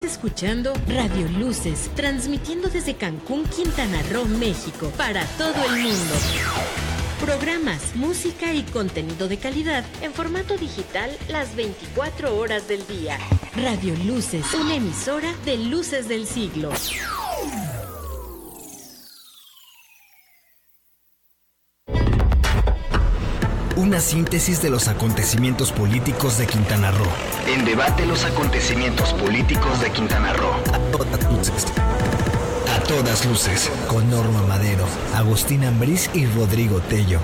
escuchando Radio Luces, transmitiendo desde Cancún, Quintana Roo, México, para todo el mundo. Programas, música y contenido de calidad en formato digital las 24 horas del día. Radio Luces, una emisora de Luces del Siglo. Una síntesis de los acontecimientos políticos de Quintana Roo. En debate los acontecimientos políticos de Quintana Roo. A todas luces. Con Norma Madero, Agustín Ambriz y Rodrigo Tello.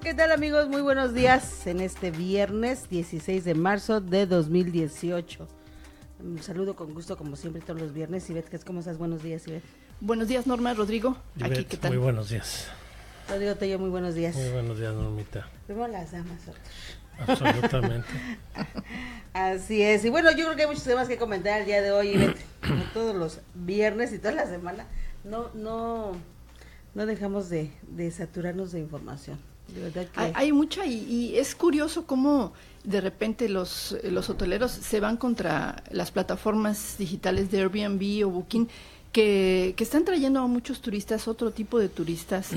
¿Qué tal, amigos? Muy buenos días en este viernes 16 de marzo de 2018. Un saludo con gusto como siempre todos los viernes. Ivette, ¿cómo estás? Buenos días, Ivette. Buenos días, Norma, Rodrigo. Ivette, aquí, ¿qué tal? Muy buenos días. Rodrigo Tello, muy buenos días. Muy buenos días, Normita. Primero las damas, doctor. Absolutamente. Así es. Y bueno, yo creo que hay muchos temas que comentar el día de hoy, Ivette. Como todos los viernes y toda la semana, no dejamos de saturarnos de información. De verdad que hay mucha y es curioso cómo de repente los hoteleros se van contra las plataformas digitales de Airbnb o Booking que están trayendo a muchos turistas, otro tipo de turistas.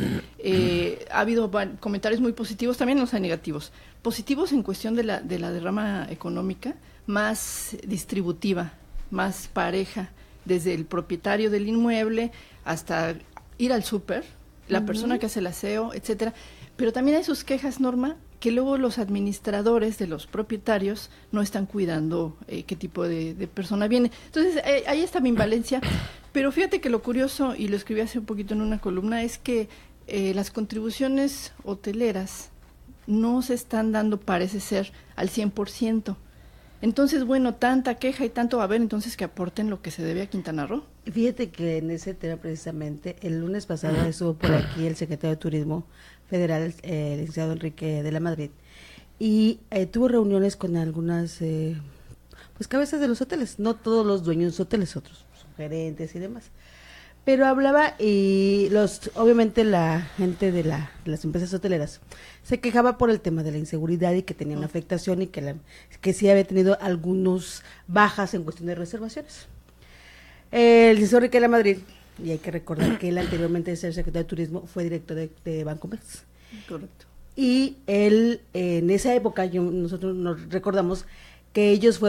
Ha habido comentarios muy positivos, también los hay negativos. Positivos en cuestión de la derrama económica, más distributiva, más pareja, desde el propietario del inmueble hasta ir al súper, la persona que hace el aseo, etcétera. Pero también hay sus quejas, Norma, que luego los administradores de los propietarios no están cuidando qué tipo de persona viene. Entonces, hay esta ambivalencia. Pero fíjate que lo curioso, y lo escribí hace un poquito en una columna, es que las contribuciones hoteleras no se están dando, parece ser, al 100%. Entonces, bueno, tanta queja y tanto va a haber, entonces que aporten lo que se debe a Quintana Roo. Fíjate que en ese tema precisamente, el lunes pasado estuvo por aquí el secretario de Turismo Federal, el licenciado Enrique de la Madrid, y tuvo reuniones con algunas pues cabezas de los hoteles, no todos los dueños de hoteles, otros gerentes y demás, pero hablaba y obviamente la gente de las empresas hoteleras se quejaba por el tema de la inseguridad y que tenía una afectación y que sí había tenido algunos bajas en cuestión de reservaciones. El licenciado Enrique de la Madrid, y hay que recordar que él anteriormente de ser secretario de Turismo fue director de Bancomex. Correcto. Y él, en esa época, nosotros nos recordamos que ellos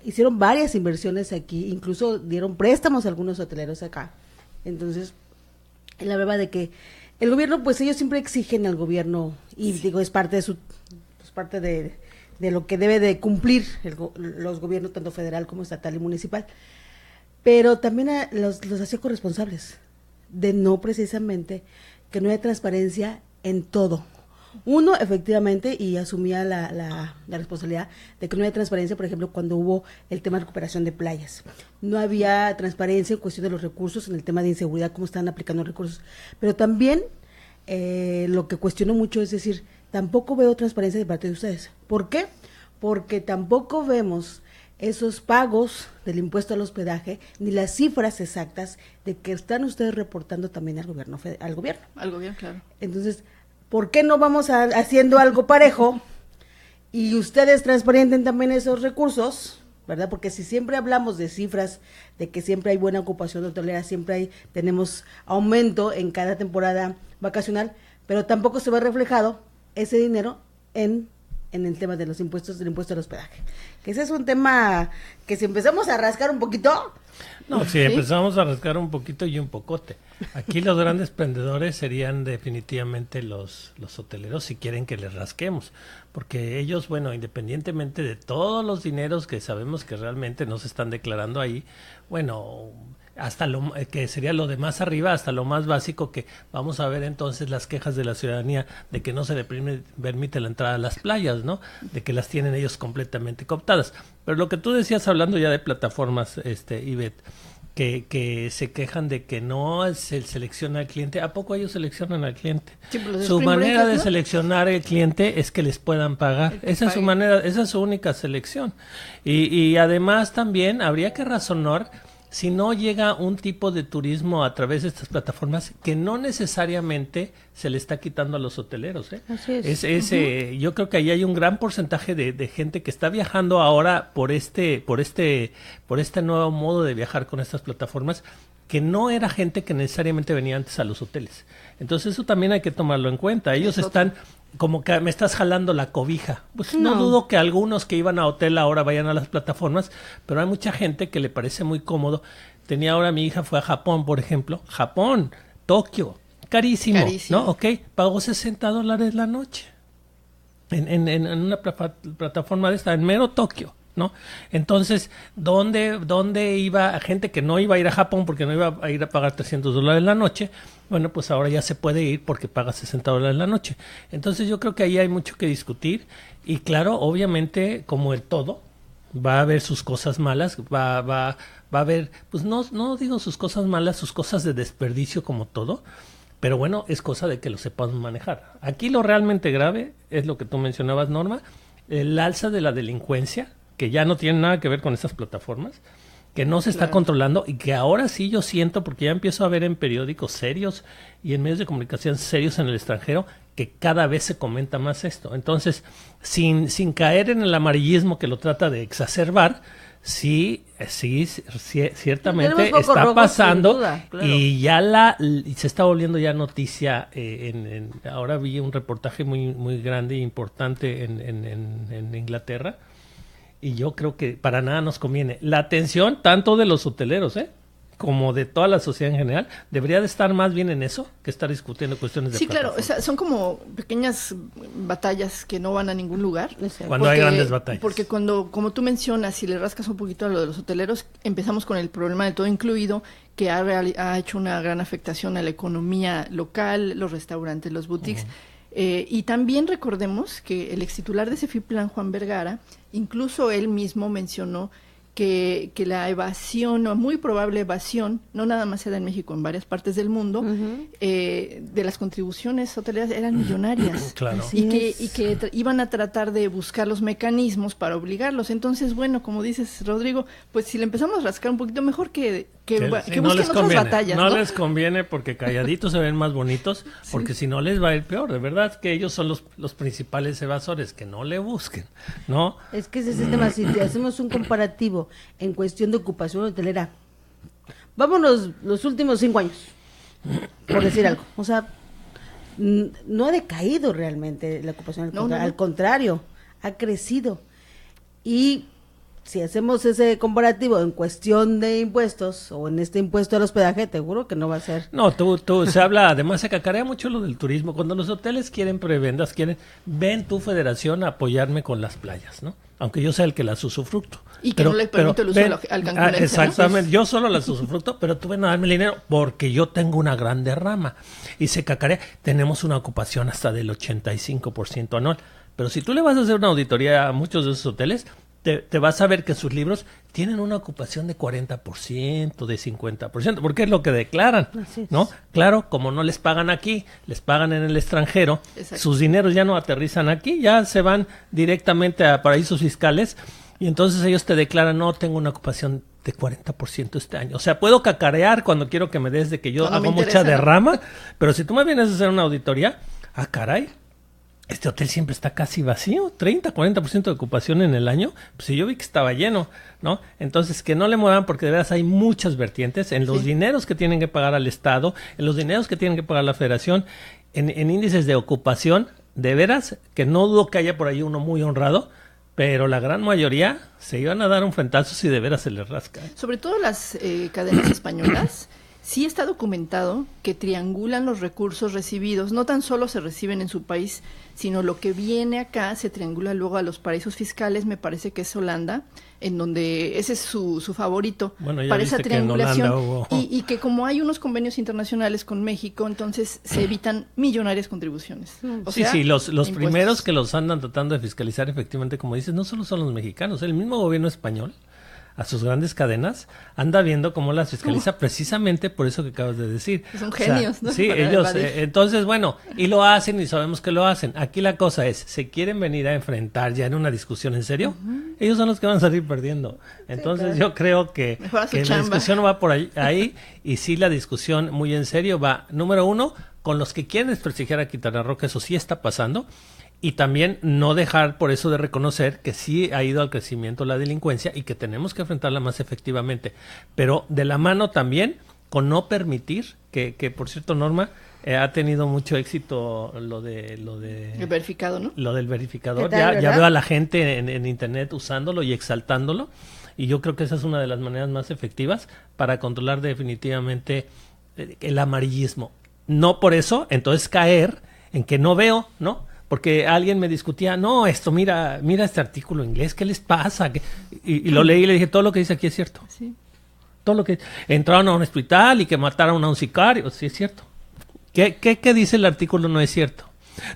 hicieron varias inversiones aquí, incluso dieron préstamos a algunos hoteleros acá. Entonces, él hablaba de que el gobierno, pues ellos siempre exigen al gobierno, y digo, es parte de lo que debe de cumplir los gobiernos, tanto federal como estatal y municipal. Pero también los hacía corresponsables de no precisamente que no haya transparencia en todo. Uno, efectivamente, y asumía la responsabilidad de que no haya transparencia, por ejemplo, cuando hubo el tema de recuperación de playas. No había transparencia en cuestión de los recursos, en el tema de inseguridad, cómo están aplicando recursos. Pero también lo que cuestiono mucho es decir, tampoco veo transparencia de parte de ustedes. ¿Por qué? Porque tampoco vemos esos pagos del impuesto al hospedaje, ni las cifras exactas de que están ustedes reportando también al gobierno. Al gobierno, claro. Entonces, ¿por qué no vamos haciendo algo parejo y ustedes transparenten también esos recursos, verdad? Porque si siempre hablamos de cifras, de que siempre hay buena ocupación hotelera, tenemos aumento en cada temporada vacacional, pero tampoco se ve reflejado ese dinero en el tema de los impuestos, del impuesto al hospedaje. Que ese es un tema que si empezamos a rascar un poquito... No, si empezamos a rascar un poquito y un pocote. Aquí los grandes prendedores serían definitivamente los hoteleros, si quieren que les rasquemos. Porque ellos, bueno, independientemente de todos los dineros que sabemos que realmente no se están declarando ahí, bueno, hasta lo que sería lo de más arriba hasta lo más básico, que vamos a ver entonces las quejas de la ciudadanía de que no se le permite la entrada a las playas, ¿no? De que las tienen ellos completamente cooptadas. Pero lo que tú decías hablando ya de plataformas, Ivette, que se quejan de que no se selecciona al cliente. ¿A poco ellos seleccionan al cliente? Sí, pues su manera de seleccionar el cliente es que les puedan pagar. Esa es su manera, esa es su única selección. Y además también habría que razonar si no llega un tipo de turismo a través de estas plataformas que no necesariamente se le está quitando a los hoteleros. Así es. Yo creo que ahí hay un gran porcentaje de gente que está viajando ahora por este nuevo modo de viajar con estas plataformas, que no era gente que necesariamente venía antes a los hoteles. Entonces eso también hay que tomarlo en cuenta. Ellos están como que me estás jalando la cobija. Pues no dudo que algunos que iban a hotel ahora vayan a las plataformas, pero hay mucha gente que le parece muy cómodo. Ahora mi hija fue a Japón, por ejemplo. Japón, Tokio, carísimo. ¿No? Ok, pagó $60 la noche en una plataforma de esta, en mero Tokio, ¿no? Entonces, ¿dónde iba gente que no iba a ir a Japón porque no iba a ir a pagar $300 la noche? Bueno, pues ahora ya se puede ir porque paga $60 la noche. Entonces yo creo que ahí hay mucho que discutir y claro, obviamente, como el todo, va a haber sus cosas malas, va a haber, pues no digo sus cosas malas, sus cosas de desperdicio como todo, pero bueno, es cosa de que lo sepamos manejar. Aquí lo realmente grave es lo que tú mencionabas, Norma, el alza de la delincuencia, que ya no tiene nada que ver con estas plataformas, que no se está controlando y que ahora sí yo siento, porque ya empiezo a ver en periódicos serios y en medios de comunicación serios en el extranjero, que cada vez se comenta más esto. Entonces, sin caer en el amarillismo que lo trata de exacerbar, sí, ciertamente está pasando duda, claro. Y ya se está volviendo ya noticia. Ahora vi un reportaje muy grande e importante en Inglaterra. Y yo creo que para nada nos conviene. La atención tanto de los hoteleros, como de toda la sociedad en general, debería de estar más bien en eso que estar discutiendo cuestiones de plataforma. Sí, claro, son como pequeñas batallas que no van a ningún lugar. Cuando hay grandes batallas. Porque como tú mencionas, si le rascas un poquito a lo de los hoteleros, empezamos con el problema de todo incluido, que ha hecho una gran afectación a la economía local, los restaurantes, los boutiques. Y también recordemos que el extitular de Cefiplan, Juan Vergara, incluso él mismo mencionó que la evasión, o muy probable evasión, no nada más se da en México, en varias partes del mundo, de las contribuciones hoteleras eran millonarias. Claro. Y que iban a tratar de buscar los mecanismos para obligarlos. Entonces, bueno, como dices, Rodrigo, pues si le empezamos a rascar un poquito, mejor que busquen otras batallas. No les conviene porque calladitos se ven más bonitos, porque si no les va a ir peor. De verdad que ellos son los principales evasores, que no le busquen, ¿no? Es que ese es el tema. Si hacemos un comparativo en cuestión de ocupación hotelera, vámonos los últimos 5 años, por decir algo. O sea, no ha decaído realmente la ocupación hotelera, al contrario, ha crecido. Y si hacemos ese comparativo en cuestión de impuestos o en este impuesto al hospedaje, seguro que no va a ser. No, se habla, además se cacarea mucho lo del turismo. Cuando los hoteles quieren prebendas, ven tu federación a apoyarme con las playas, ¿no? Aunque yo sea el que las usufructo. Y que no le permite el uso al cancunense. Exactamente, yo solo las usufructo, pero tú ven a darme el dinero porque yo tengo una gran derrama. Y se cacarea, tenemos una ocupación hasta del 85% anual. Pero si tú le vas a hacer una auditoría a muchos de esos hoteles, te vas a ver que sus libros tienen una ocupación de 40%, de 50%, porque es lo que declaran, ¿no? Claro, como no les pagan aquí, les pagan en el extranjero, sus dineros ya no aterrizan aquí, ya se van directamente a paraísos fiscales, y entonces ellos te declaran, no, tengo una ocupación de 40% este año. O sea, puedo cacarear cuando quiero que me des de que yo hago mucha derrama, pero si tú me vienes a hacer una auditoría, caray, este hotel siempre está casi vacío, 30-40% de ocupación en el año, pues si yo vi que estaba lleno, ¿no? Entonces, que no le muevan porque de veras hay muchas vertientes en los dineros que tienen que pagar al Estado, en los dineros que tienen que pagar la Federación, en índices de ocupación, de veras, que no dudo que haya por ahí uno muy honrado, pero la gran mayoría se iban a dar un frentazo si de veras se les rasca. Sobre todo las cadenas españolas sí está documentado que triangulan los recursos recibidos, no tan solo se reciben en su país, sino lo que viene acá se triangula luego a los paraísos fiscales, me parece que es Holanda, en donde ese es su favorito para esa triangulación, y que como hay unos convenios internacionales con México, entonces se evitan millonarias contribuciones. Los primeros que los andan tratando de fiscalizar efectivamente, como dices, no solo son los mexicanos, el mismo gobierno español a sus grandes cadenas, anda viendo cómo las fiscaliza precisamente por eso que acabas de decir. Son genios, ¿no? Sí, para ellos, entonces, bueno, y lo hacen y sabemos que lo hacen. Aquí la cosa es, ¿se quieren venir a enfrentar ya en una discusión en serio? Ellos son los que van a salir perdiendo. Entonces yo creo que la discusión va por ahí y sí, la discusión muy en serio va, número uno, con los que quieren desprestigiar a Quintana Roo, que eso sí está pasando. Y también no dejar por eso de reconocer que sí ha ido al crecimiento la delincuencia y que tenemos que enfrentarla más efectivamente. Pero de la mano también con no permitir que por cierto, Norma, ha tenido mucho éxito lo de el verificado, ¿no? Lo del verificador. Ya veo a la gente en internet usándolo y exaltándolo. Y yo creo que esa es una de las maneras más efectivas para controlar definitivamente el amarillismo. No por eso, entonces caer en que no veo, ¿no? Porque alguien me discutía, no, esto, mira este artículo inglés, ¿qué les pasa? Y lo leí y le dije, todo lo que dice aquí es cierto. Sí. Todo lo que entraron a un hospital y que mataron a un sicario, sí es cierto. ¿Qué dice el artículo no es cierto?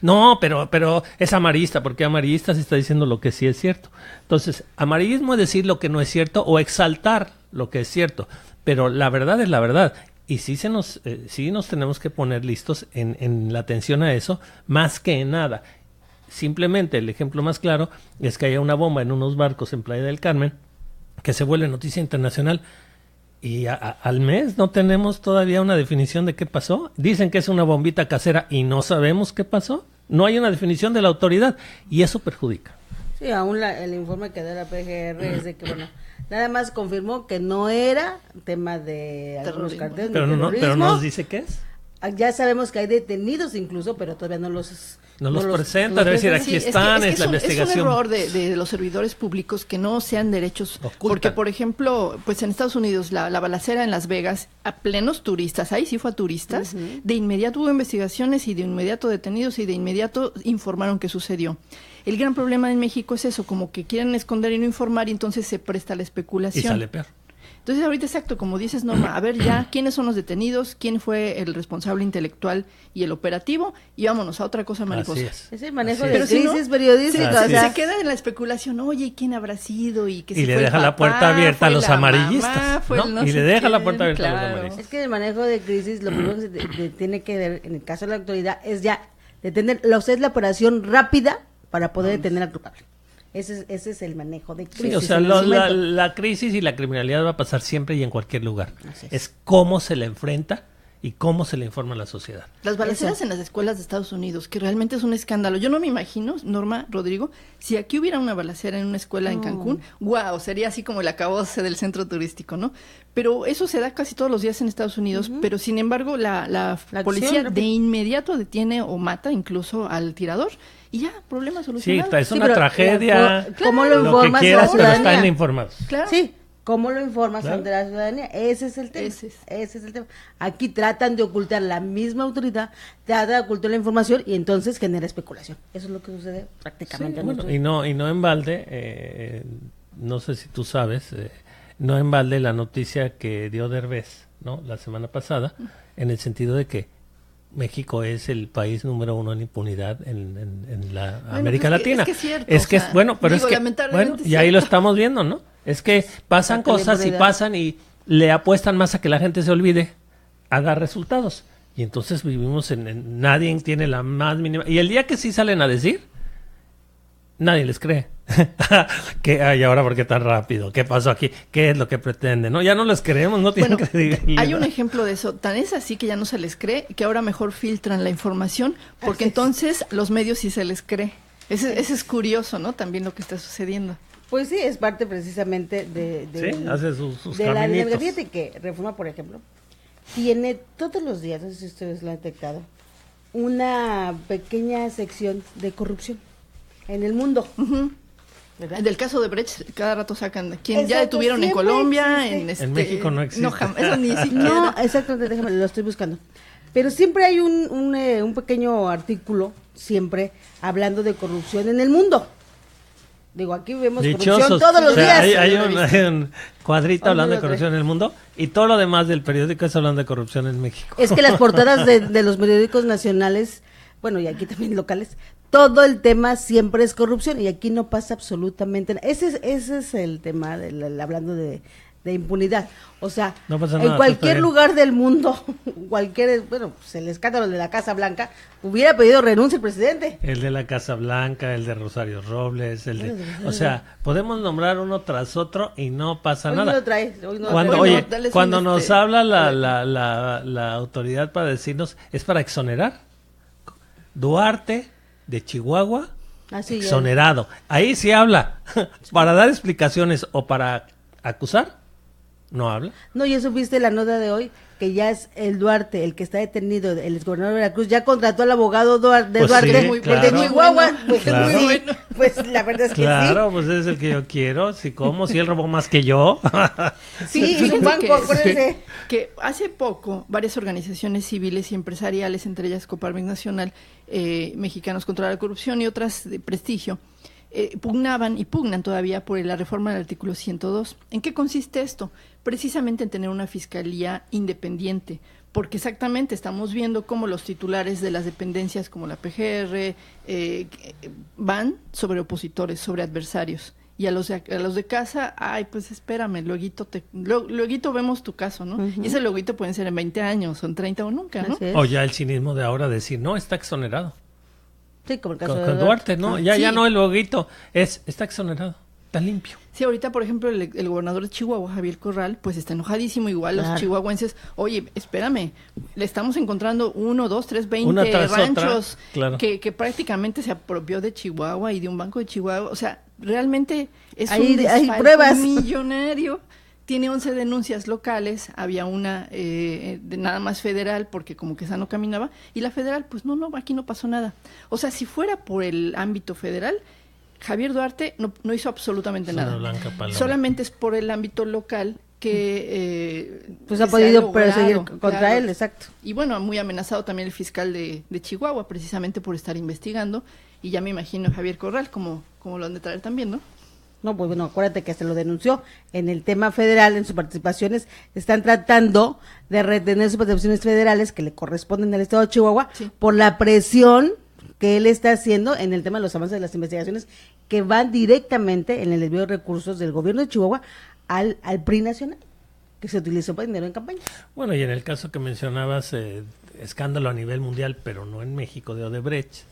No, pero es amarillista, porque amarillista se está diciendo lo que sí es cierto. Entonces, amarillismo es decir lo que no es cierto o exaltar lo que es cierto, pero la verdad es la verdad. Y sí nos tenemos que poner listos en la atención a eso, más que en nada. Simplemente el ejemplo más claro es que haya una bomba en unos barcos en Playa del Carmen, que se vuelve noticia internacional, y al mes no tenemos todavía una definición de qué pasó. Dicen que es una bombita casera y no sabemos qué pasó. No hay una definición de la autoridad y eso perjudica. Sí, aún el informe que da la PGR es de que, bueno, nada más confirmó que no era tema de algunos carteles. Pero no nos dice qué es. Ya sabemos que hay detenidos incluso, pero todavía no los presenta, debe decir, aquí están, es la investigación. Es un error de los servidores públicos que no sean derechos. Ocultan. Porque, por ejemplo, pues en Estados Unidos, la balacera en Las Vegas, a plenos turistas, ahí sí fue a turistas, de inmediato hubo investigaciones y de inmediato detenidos y de inmediato informaron qué sucedió. El gran problema en México es eso, como que quieren esconder y no informar y entonces se presta la especulación. Y sale peor. Entonces ahorita exacto, como dices Norma, a ver ya quiénes son los detenidos, quién fue el responsable intelectual y el operativo, y vámonos a otra cosa mariposa. Es el manejo de crisis periodística. Se queda en la especulación, oye, ¿quién habrá sido? Y que y le deja la puerta abierta a los amarillistas. Y le deja la puerta abierta a los amarillistas. Es que el manejo de crisis, lo primero que se tiene que ver, en el caso de la autoridad, es ya detener, es la operación rápida para poder detener al culpable. Ese es el manejo de crisis. Sí, o sea, la crisis y la criminalidad va a pasar siempre y en cualquier lugar. Es cómo se le enfrenta y cómo se le informa a la sociedad. Las balaceras en las escuelas de Estados Unidos, que realmente es un escándalo. Yo no me imagino, Norma, Rodrigo, si aquí hubiera una balacera en una escuela en Cancún, wow, sería así como el acabose del centro turístico, ¿no? Pero eso se da casi todos los días en Estados Unidos, pero sin embargo la policía de inmediato detiene o mata incluso al tirador. Y ya, problema solucionado. Sí, es una tragedia. ¿Cómo lo informas a la ciudadanía? Pero están informados. Claro. Sí, ¿cómo lo informas ante la ciudadanía? Ese es el tema. Ese es el tema. Aquí tratan de ocultar, la misma autoridad trata de ocultar la información y entonces genera especulación. Eso es lo que sucede prácticamente. Sí, bueno, y no en balde, no sé si tú sabes, no en balde la noticia que dio Derbez, ¿no? La semana pasada, en el sentido de que México es el país número 1 en impunidad en la América Latina. Es que es cierto. Es que y ahí lo estamos viendo, ¿no? Es que pasan cosas y pasan y le apuestan más a que la gente se olvide, haga resultados. Y entonces vivimos nadie tiene la más mínima. Y el día que sí salen a decir, nadie les cree. ¿Y ahora por qué tan rápido? ¿Qué pasó aquí? ¿Qué es lo que pretenden? No, ya no les creemos, no tienen credibilidad. Hay un ejemplo de eso, tan es así que ya no se les cree, que ahora mejor filtran la información, porque entonces los medios sí se les cree. Ese es curioso, ¿no? También lo que está sucediendo. Pues sí, es parte precisamente hace sus de la dinámica. Fíjate que Reforma, por ejemplo, tiene todos los días, no sé si ustedes lo han detectado, una pequeña sección de corrupción en el mundo. ¿verdad? Del caso de Brecht, cada rato sacan quien ya detuvieron en Colombia, en México no existe. No, eso ni siquiera. No, exactamente, déjame, lo estoy buscando. Pero siempre hay un pequeño artículo, siempre, hablando de corrupción en el mundo. Digo, aquí vemos Dichosos. corrupción todos los días. Hay un cuadrito hablando de corrupción en el mundo y todo lo demás del periódico es hablando de corrupción en México. Es que las portadas de los periódicos nacionales, bueno, y aquí también locales, todo el tema siempre es corrupción y aquí no pasa absolutamente nada. Ese es el tema, hablando de impunidad. O sea, no pasa nada, en cualquier lugar del mundo, bueno, pues el escándalo de la Casa Blanca, hubiera pedido renuncia el presidente. El de la Casa Blanca, el de Rosario Robles, o sea, podemos nombrar uno tras otro y no pasa nada. No lo traes, hoy no cuando, lo traes. oye, cuando nos habla la autoridad para decirnos, es para exonerar. Duarte, de Chihuahua, exonerado. Ahí sí habla. Para dar explicaciones o para acusar, no habla. No, ya supiste la nota de hoy, que ya es el Duarte, el que está detenido, el exgobernador de Veracruz, ya contrató al abogado de Duarte, sí, el claro. de Chihuahua. Claro. Pues la verdad es que claro, pues es el que yo quiero. Si él robó más que yo. Sí, un banco, acuérdense. Que hace poco varias organizaciones civiles y empresariales, entre ellas Coparmex Nacional, Mexicanos contra la Corrupción y otras de prestigio, pugnaban y pugnan todavía por la reforma del artículo 102. ¿En qué consiste esto? Precisamente en tener una fiscalía independiente, porque exactamente estamos viendo cómo los titulares de las dependencias como la PGR van sobre opositores, sobre adversarios. Y a los de casa, ay, pues espérame, lueguito vemos tu caso, ¿no? Y ese lueguito pueden ser en 20 años, o en 30 o nunca, ¿no? O ya el cinismo de ahora decir, no, está exonerado. Sí, como el caso con de Duarte, ¿no? Ya sí. No el loguito, está exonerado, está limpio. Sí, ahorita, por ejemplo, el gobernador de Chihuahua, Javier Corral, pues está enojadísimo, igual los chihuahuenses, oye, espérame, le estamos encontrando 1, 2, 3, 20 ranchos claro. que prácticamente se apropió de Chihuahua y de un banco de Chihuahua, o sea, realmente es hay un desfalco pruebas millonario. Tiene 11 denuncias locales, había una de nada más federal, porque como que esa no caminaba, y la federal, pues no, aquí no pasó nada. O sea, si fuera por el ámbito federal, Javier Duarte no hizo absolutamente nada. Solamente es por el ámbito local que pues ha podido perseguir contra él, exacto. Y bueno, muy amenazado también el fiscal de Chihuahua, precisamente por estar investigando, y ya me imagino Javier Corral como lo han de traer también, ¿no? No, pues bueno, acuérdate que se lo denunció en el tema federal, en sus participaciones, están tratando de retener sus participaciones federales que le corresponden al estado de Chihuahua por la presión que él está haciendo en el tema de los avances de las investigaciones que van directamente en el desvío de recursos del gobierno de Chihuahua al PRI nacional, que se utilizó para dinero en campaña. Bueno, y en el caso que mencionabas, escándalo a nivel mundial, pero no en México, de Odebrecht,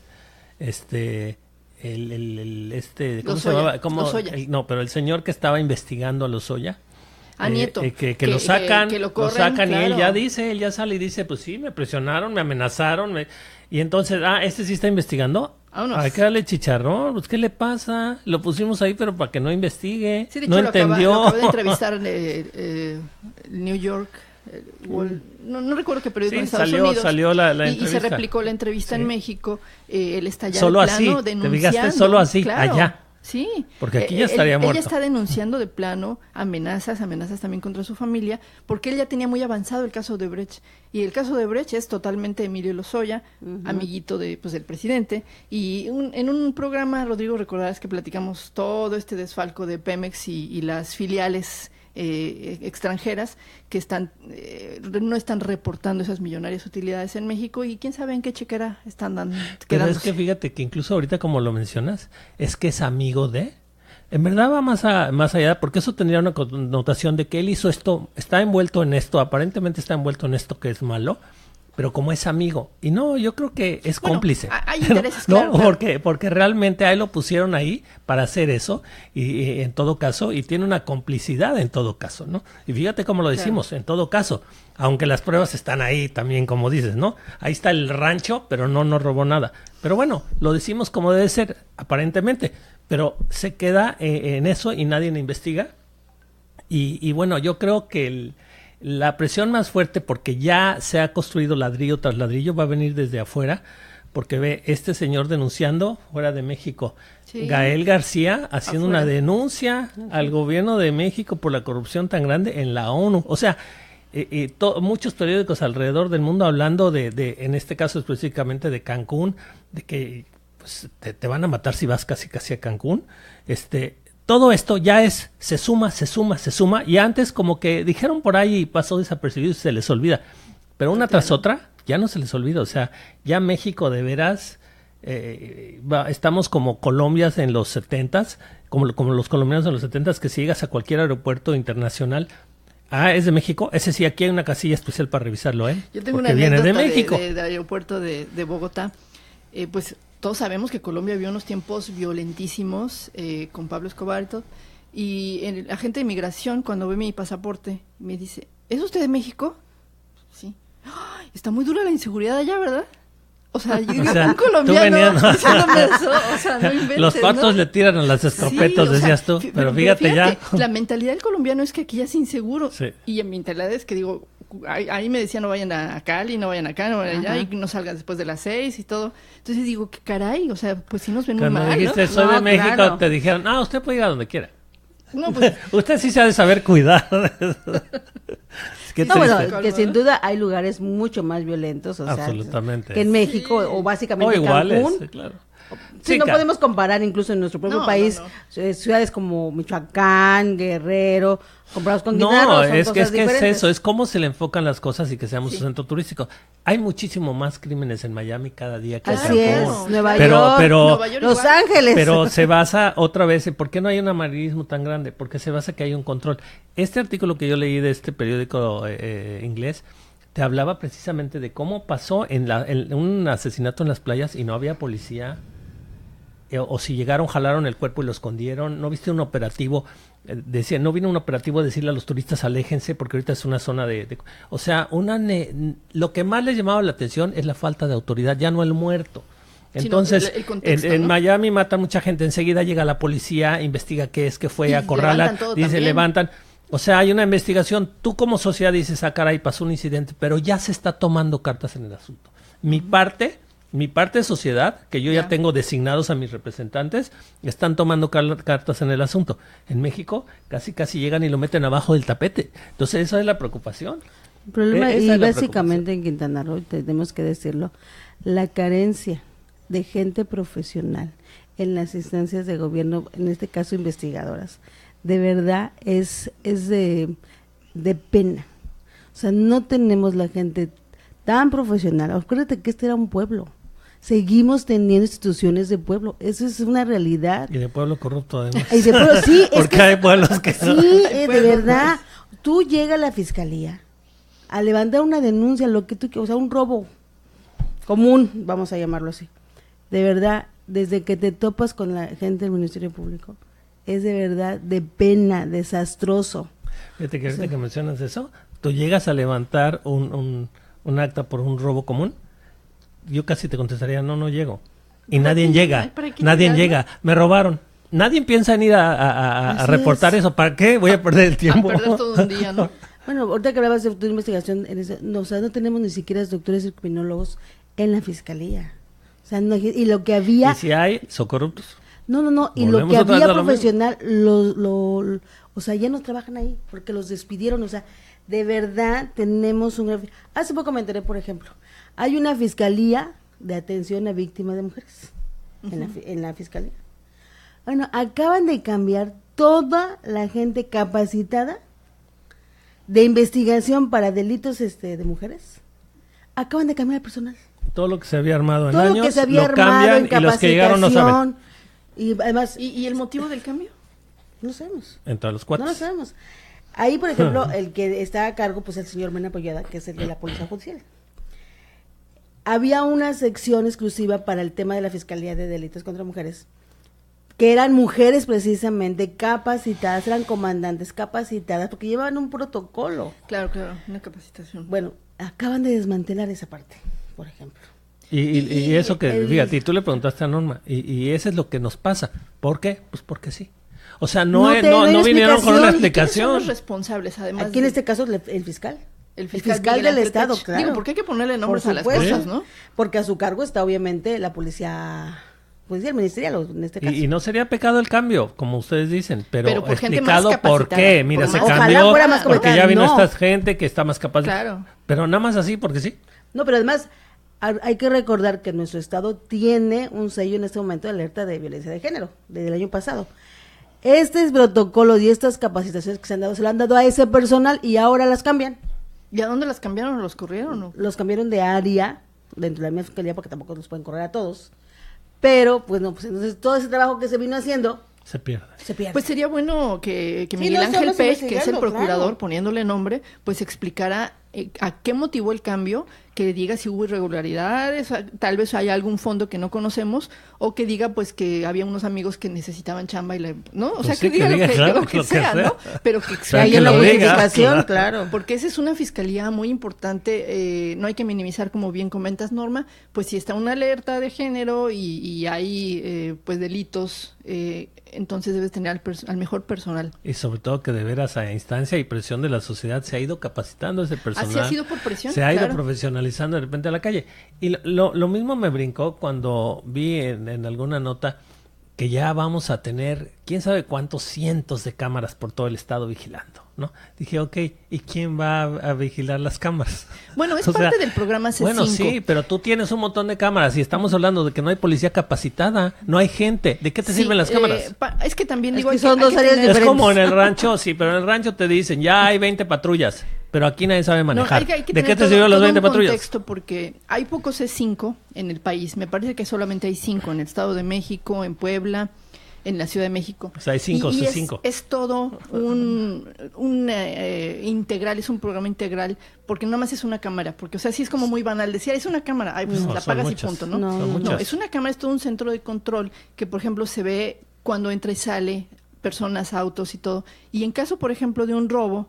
¿cómo se llamaba? Pero el señor que estaba investigando a Lozoya, Nieto, que lo sacan, que lo sacan claro. Y él ya sale y dice, pues sí, me presionaron, me amenazaron, y entonces, sí está investigando. Hay que darle chicharrón, pues ¿qué le pasa? Lo pusimos ahí, pero para que no investigue, sí, de no hecho, entendió. Lo acabo de entrevistar New York. No recuerdo qué periódico en Estados Unidos. Salió la entrevista. Y se replicó la entrevista en México. Él está ya solo de plano así, denunciando. te fijaste, solo así, claro, allá. Sí. Porque aquí ya estaría muerto. Ella está denunciando de plano amenazas también contra su familia, porque él ya tenía muy avanzado el caso de Brecht. Y el caso de Brecht es totalmente Emilio Lozoya, amiguito del presidente. Y en un programa, Rodrigo, recordarás que platicamos todo este desfalco de Pemex y las filiales extranjeras que no están reportando esas millonarias utilidades en México, y quién sabe en qué chequera están dando. Pero es que fíjate que incluso ahorita, como lo mencionas, es que es amigo de, en verdad va más allá, porque eso tendría una connotación de que él hizo esto, está envuelto en esto, aparentemente está envuelto en esto que es malo, pero como es amigo, y no, yo creo que es cómplice. Hay intereses, no, claro. Porque realmente a él lo pusieron ahí para hacer eso, y en todo caso, y tiene una complicidad en todo caso, ¿no? Y fíjate cómo lo decimos, en todo caso, aunque las pruebas están ahí también, como dices, ¿no? Ahí está el rancho, pero no robó nada. Pero bueno, lo decimos como debe ser, aparentemente, pero se queda en eso y nadie le investiga. Y bueno, yo creo que la presión más fuerte, porque ya se ha construido ladrillo tras ladrillo, va a venir desde afuera, porque ve este señor denunciando fuera de México. Sí. Gael García haciendo Afuera. una denuncia al gobierno de México por la corrupción tan grande en la ONU. O sea, muchos periódicos alrededor del mundo hablando de en este caso específicamente de Cancún, de que pues, te van a matar si vas casi a Cancún. Todo esto ya se suma, y antes como que dijeron por ahí y pasó desapercibido y se les olvida. Pero una tras otra, ya no se les olvida. O sea, ya México de veras, estamos como Colombias en los 70s, como los colombianos en los 70s, que si llegas a cualquier aeropuerto internacional, es de México, ese sí, aquí hay una casilla especial para revisarlo, Yo tengo porque una viene anécdota de México. del aeropuerto de Bogotá. Pues todos sabemos que Colombia vio unos tiempos violentísimos con Pablo Escobar y todo. Y el agente de inmigración, cuando ve mi pasaporte, me dice, ¿es usted de México? Sí. ¡Ay! Está muy dura la inseguridad allá, ¿verdad? O sea, un colombiano diciéndome eso, o sea, no inventes, los patos ¿no? le tiran a las escopetas, Sí, decías tú, pero fíjate ya. La mentalidad del colombiano es que aquí ya es inseguro. Sí. Y en mi mentalidad es que digo, ahí me decían no vayan a Cali, no vayan acá, no vayan allá, y no salgan después de las 6 y todo. Entonces digo, qué caray, o sea, pues sí nos ven muy Cuando mal, dijiste ¿no? soy de México, claro. te dijeron, usted puede ir a donde quiera. No, pues, Usted sí se ha de saber cuidar. Qué No, triste. bueno, que sin duda hay lugares mucho más violentos, o sea, Absolutamente. que en México Sí. o O básicamente iguales, Cancún. sí, claro. Sí, Sí, no claro. podemos comparar incluso en nuestro propio No, país no, ciudades como Michoacán, Guerrero, comparados con Quintana Roo, No, son es que cosas diferentes. es eso, es cómo se le enfocan las cosas y que seamos Sí. un centro turístico. Hay muchísimo más crímenes en Miami cada día que en Así es, Cancún. Nueva Pero- York, pero- Nueva York Los igual. Ángeles. Pero se basa otra vez en por qué no hay un amarillismo tan grande, porque se basa que hay un control. Este artículo que yo leí de este periódico inglés te hablaba precisamente de cómo pasó en un asesinato en las playas y no había policía, o si llegaron, jalaron el cuerpo y lo escondieron. No viste un operativo, decía, no vino un operativo a decirle a los turistas aléjense porque ahorita es una zona o sea, lo que más les llamaba la atención es la falta de autoridad, ya no el muerto. Sino Entonces, el contexto, en ¿no? Miami matan mucha gente, enseguida llega la policía, investiga qué es, qué fue, Y acorrala, levantan todo dice, también. levantan. O sea, hay una investigación, tú como sociedad dices, caray, pasó un incidente, pero ya se está tomando cartas en el asunto. Mi parte de sociedad, que yo ya tengo designados a mis representantes, están tomando cartas en el asunto. En México casi llegan y lo meten abajo del tapete. Entonces, esa es la preocupación. El problema, Esa y es la básicamente en Quintana Roo, tenemos que decirlo, la carencia de gente profesional en las instancias de gobierno, en este caso investigadoras, de verdad es de pena. O sea, no tenemos la gente tan profesional. Acuérdate que este era un pueblo. Seguimos teniendo instituciones de pueblo. Eso es una realidad. Y de pueblo corrupto, además. Y de pueblo, sí, es Porque que hay pueblos que no. sí, de verdad. Tú llegas a la fiscalía a levantar una denuncia, lo que tú quieras, o sea, un robo común, vamos a llamarlo así. De verdad, desde que te topas con la gente del Ministerio Público, es de verdad de pena, desastroso. Fíjate que ahorita que mencionas eso, tú llegas a levantar un acta por un robo común, yo casi te contestaría, no llego. Y nadie llega, me robaron. Nadie piensa en ir a Así reportar es. eso. ¿Para qué? Voy a perder el tiempo. A perder todo un día, ¿no? Bueno, ahorita que hablabas de tu investigación, o sea, no tenemos ni siquiera doctores y criminólogos en la fiscalía. O sea, no, y lo que había... Y si hay, son corruptos. No, y lo Volvemos que otra vez había a lo profesional, o sea, ya no trabajan ahí, porque los despidieron, o sea, de verdad tenemos un... Hace poco me enteré, por ejemplo, hay una fiscalía de atención a víctimas de mujeres, en la fiscalía. Bueno, acaban de cambiar toda la gente capacitada de investigación para delitos de mujeres. Acaban de cambiar el personal. Todo lo que se había armado en Todo años, lo que se había lo armado cambian en y los que llegaron no saben. capacitación, y además, ¿Y el motivo del cambio? no sabemos. Entre los No cuates. lo sabemos. Ahí, por ejemplo, el que está a cargo, pues el señor Mena Pollada, que es el de la Policía Judicial. Había una sección exclusiva para el tema de la Fiscalía de Delitos contra Mujeres, que eran mujeres precisamente capacitadas, eran comandantes capacitadas, porque llevaban un protocolo. Claro, una capacitación. Bueno, acaban de desmantelar esa parte, por ejemplo. Y eso que, el- fíjate, y tú le preguntaste a Norma, y eso es lo que nos pasa. ¿Por qué? Pues porque sí. O sea, no No hay vinieron con una explicación. ¿Y quiénes son explicación. los responsables, además? Aquí en este caso el fiscal. El fiscal del Ángel Estado, Pech. claro. Digo, porque hay que ponerle nombres a las supuesto. cosas, ¿no? Porque a su cargo está obviamente la policía ministerial, en este caso. Y no sería pecado el cambio, como ustedes dicen, pero por gente explicado más por capacitada. qué. Mira, se Ojalá cambió fuera más porque capacitada. ya vino No. esta gente que está más capaz. Claro. Pero nada más así, porque sí. No, pero además hay que recordar que nuestro estado tiene un sello en este momento de alerta de violencia de género, desde el año pasado. Este protocolo y estas capacitaciones que se han dado, se lo han dado a ese personal y ahora las cambian. ¿Y a dónde las cambiaron o los corrieron? ¿No? Los cambiaron de área dentro de la misma fiscalía porque tampoco los pueden correr a todos. Pero, pues no, pues entonces todo ese trabajo que se vino haciendo Se pierde. se pierde. Pues sería bueno que Sí, Miguel no, Ángel estamos Pech, que es el investigando, procurador, claro. poniéndole nombre, pues explicara a qué motivó el cambio, que diga si hubo irregularidades, tal vez haya algún fondo que no conocemos, o que diga pues que había unos amigos que necesitaban chamba y ¿no? O Pues sea, sí, que diga que diga, claro, lo que lo que sea, sea. ¿no? Pero que Pero ahí que en la lo diga, justificación, claro. claro. porque esa es una fiscalía muy importante, no hay que minimizar, como bien comentas, Norma, pues si está una alerta de género y hay pues delitos, entonces debes tener al mejor personal. Y sobre todo que de veras a instancia y presión de la sociedad se ha ido capacitando ese personal. Así ha sido por presión, Se ha ido claro. profesionalizando de repente a la calle. Y lo mismo me brincó cuando vi en alguna nota que ya vamos a tener quién sabe cuántos cientos de cámaras por todo el estado vigilando, ¿no? Dije, ok, ¿y quién va a vigilar las cámaras? Bueno, es O sea, parte del programa C5. Bueno, sí, pero tú tienes un montón de cámaras y estamos hablando de que no hay policía capacitada, no hay gente. ¿De qué te Sí, sirven las cámaras? Es que también Es digo, que hay son hay dos áreas tener- Es diferentes. como en el rancho, sí, pero en el rancho te dicen, ya hay 20 patrullas, pero aquí nadie sabe No, manejar. hay que ¿De tener qué te todo- sirvieron las todo 20 un patrullas? contexto, porque hay pocos C5 en el país. Me parece que solamente hay 5 en el Estado de México, en Puebla, en la Ciudad de México. O sea, hay 5 Y C5. es todo un integral, es un programa integral, porque no más es una cámara, porque, o sea, sí es como muy banal decir, es una cámara, ay, pues No, la son apagas y muchas. punto, ¿no? No, Son no, muchas. No, es una cámara, es todo un centro de control que, por ejemplo, se ve cuando entra y sale personas, autos y todo. Y en caso, por ejemplo, de un robo,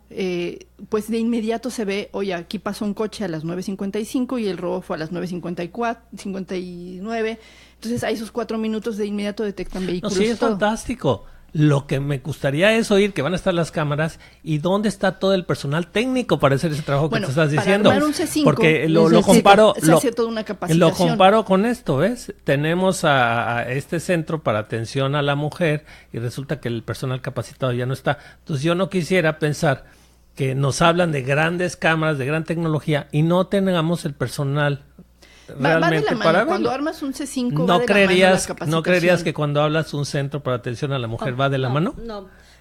pues de inmediato se ve, oye, aquí pasó un coche a las 9:55 y el robo fue a las 9:59. Entonces, a esos 4 minutos de inmediato detectan No, vehículos sí, y es todo. fantástico. Lo que me gustaría es oír que van a estar las cámaras y dónde está todo el personal técnico para hacer ese trabajo Bueno, que tú estás para diciendo. armar un C5 Porque lo necesita- comparo, se hace toda una capacitación. lo comparo con esto, ¿ves? Tenemos a este centro para atención a la mujer y resulta que el personal capacitado ya no está. Entonces yo no quisiera pensar que nos hablan de grandes cámaras, de gran tecnología y no tengamos el personal Va de la realmente mano. para Cuando verlo. armas un C5, va ¿No de la mano la creerías capacitación. que cuando hablas un centro para atención a la mujer va de la mano? No.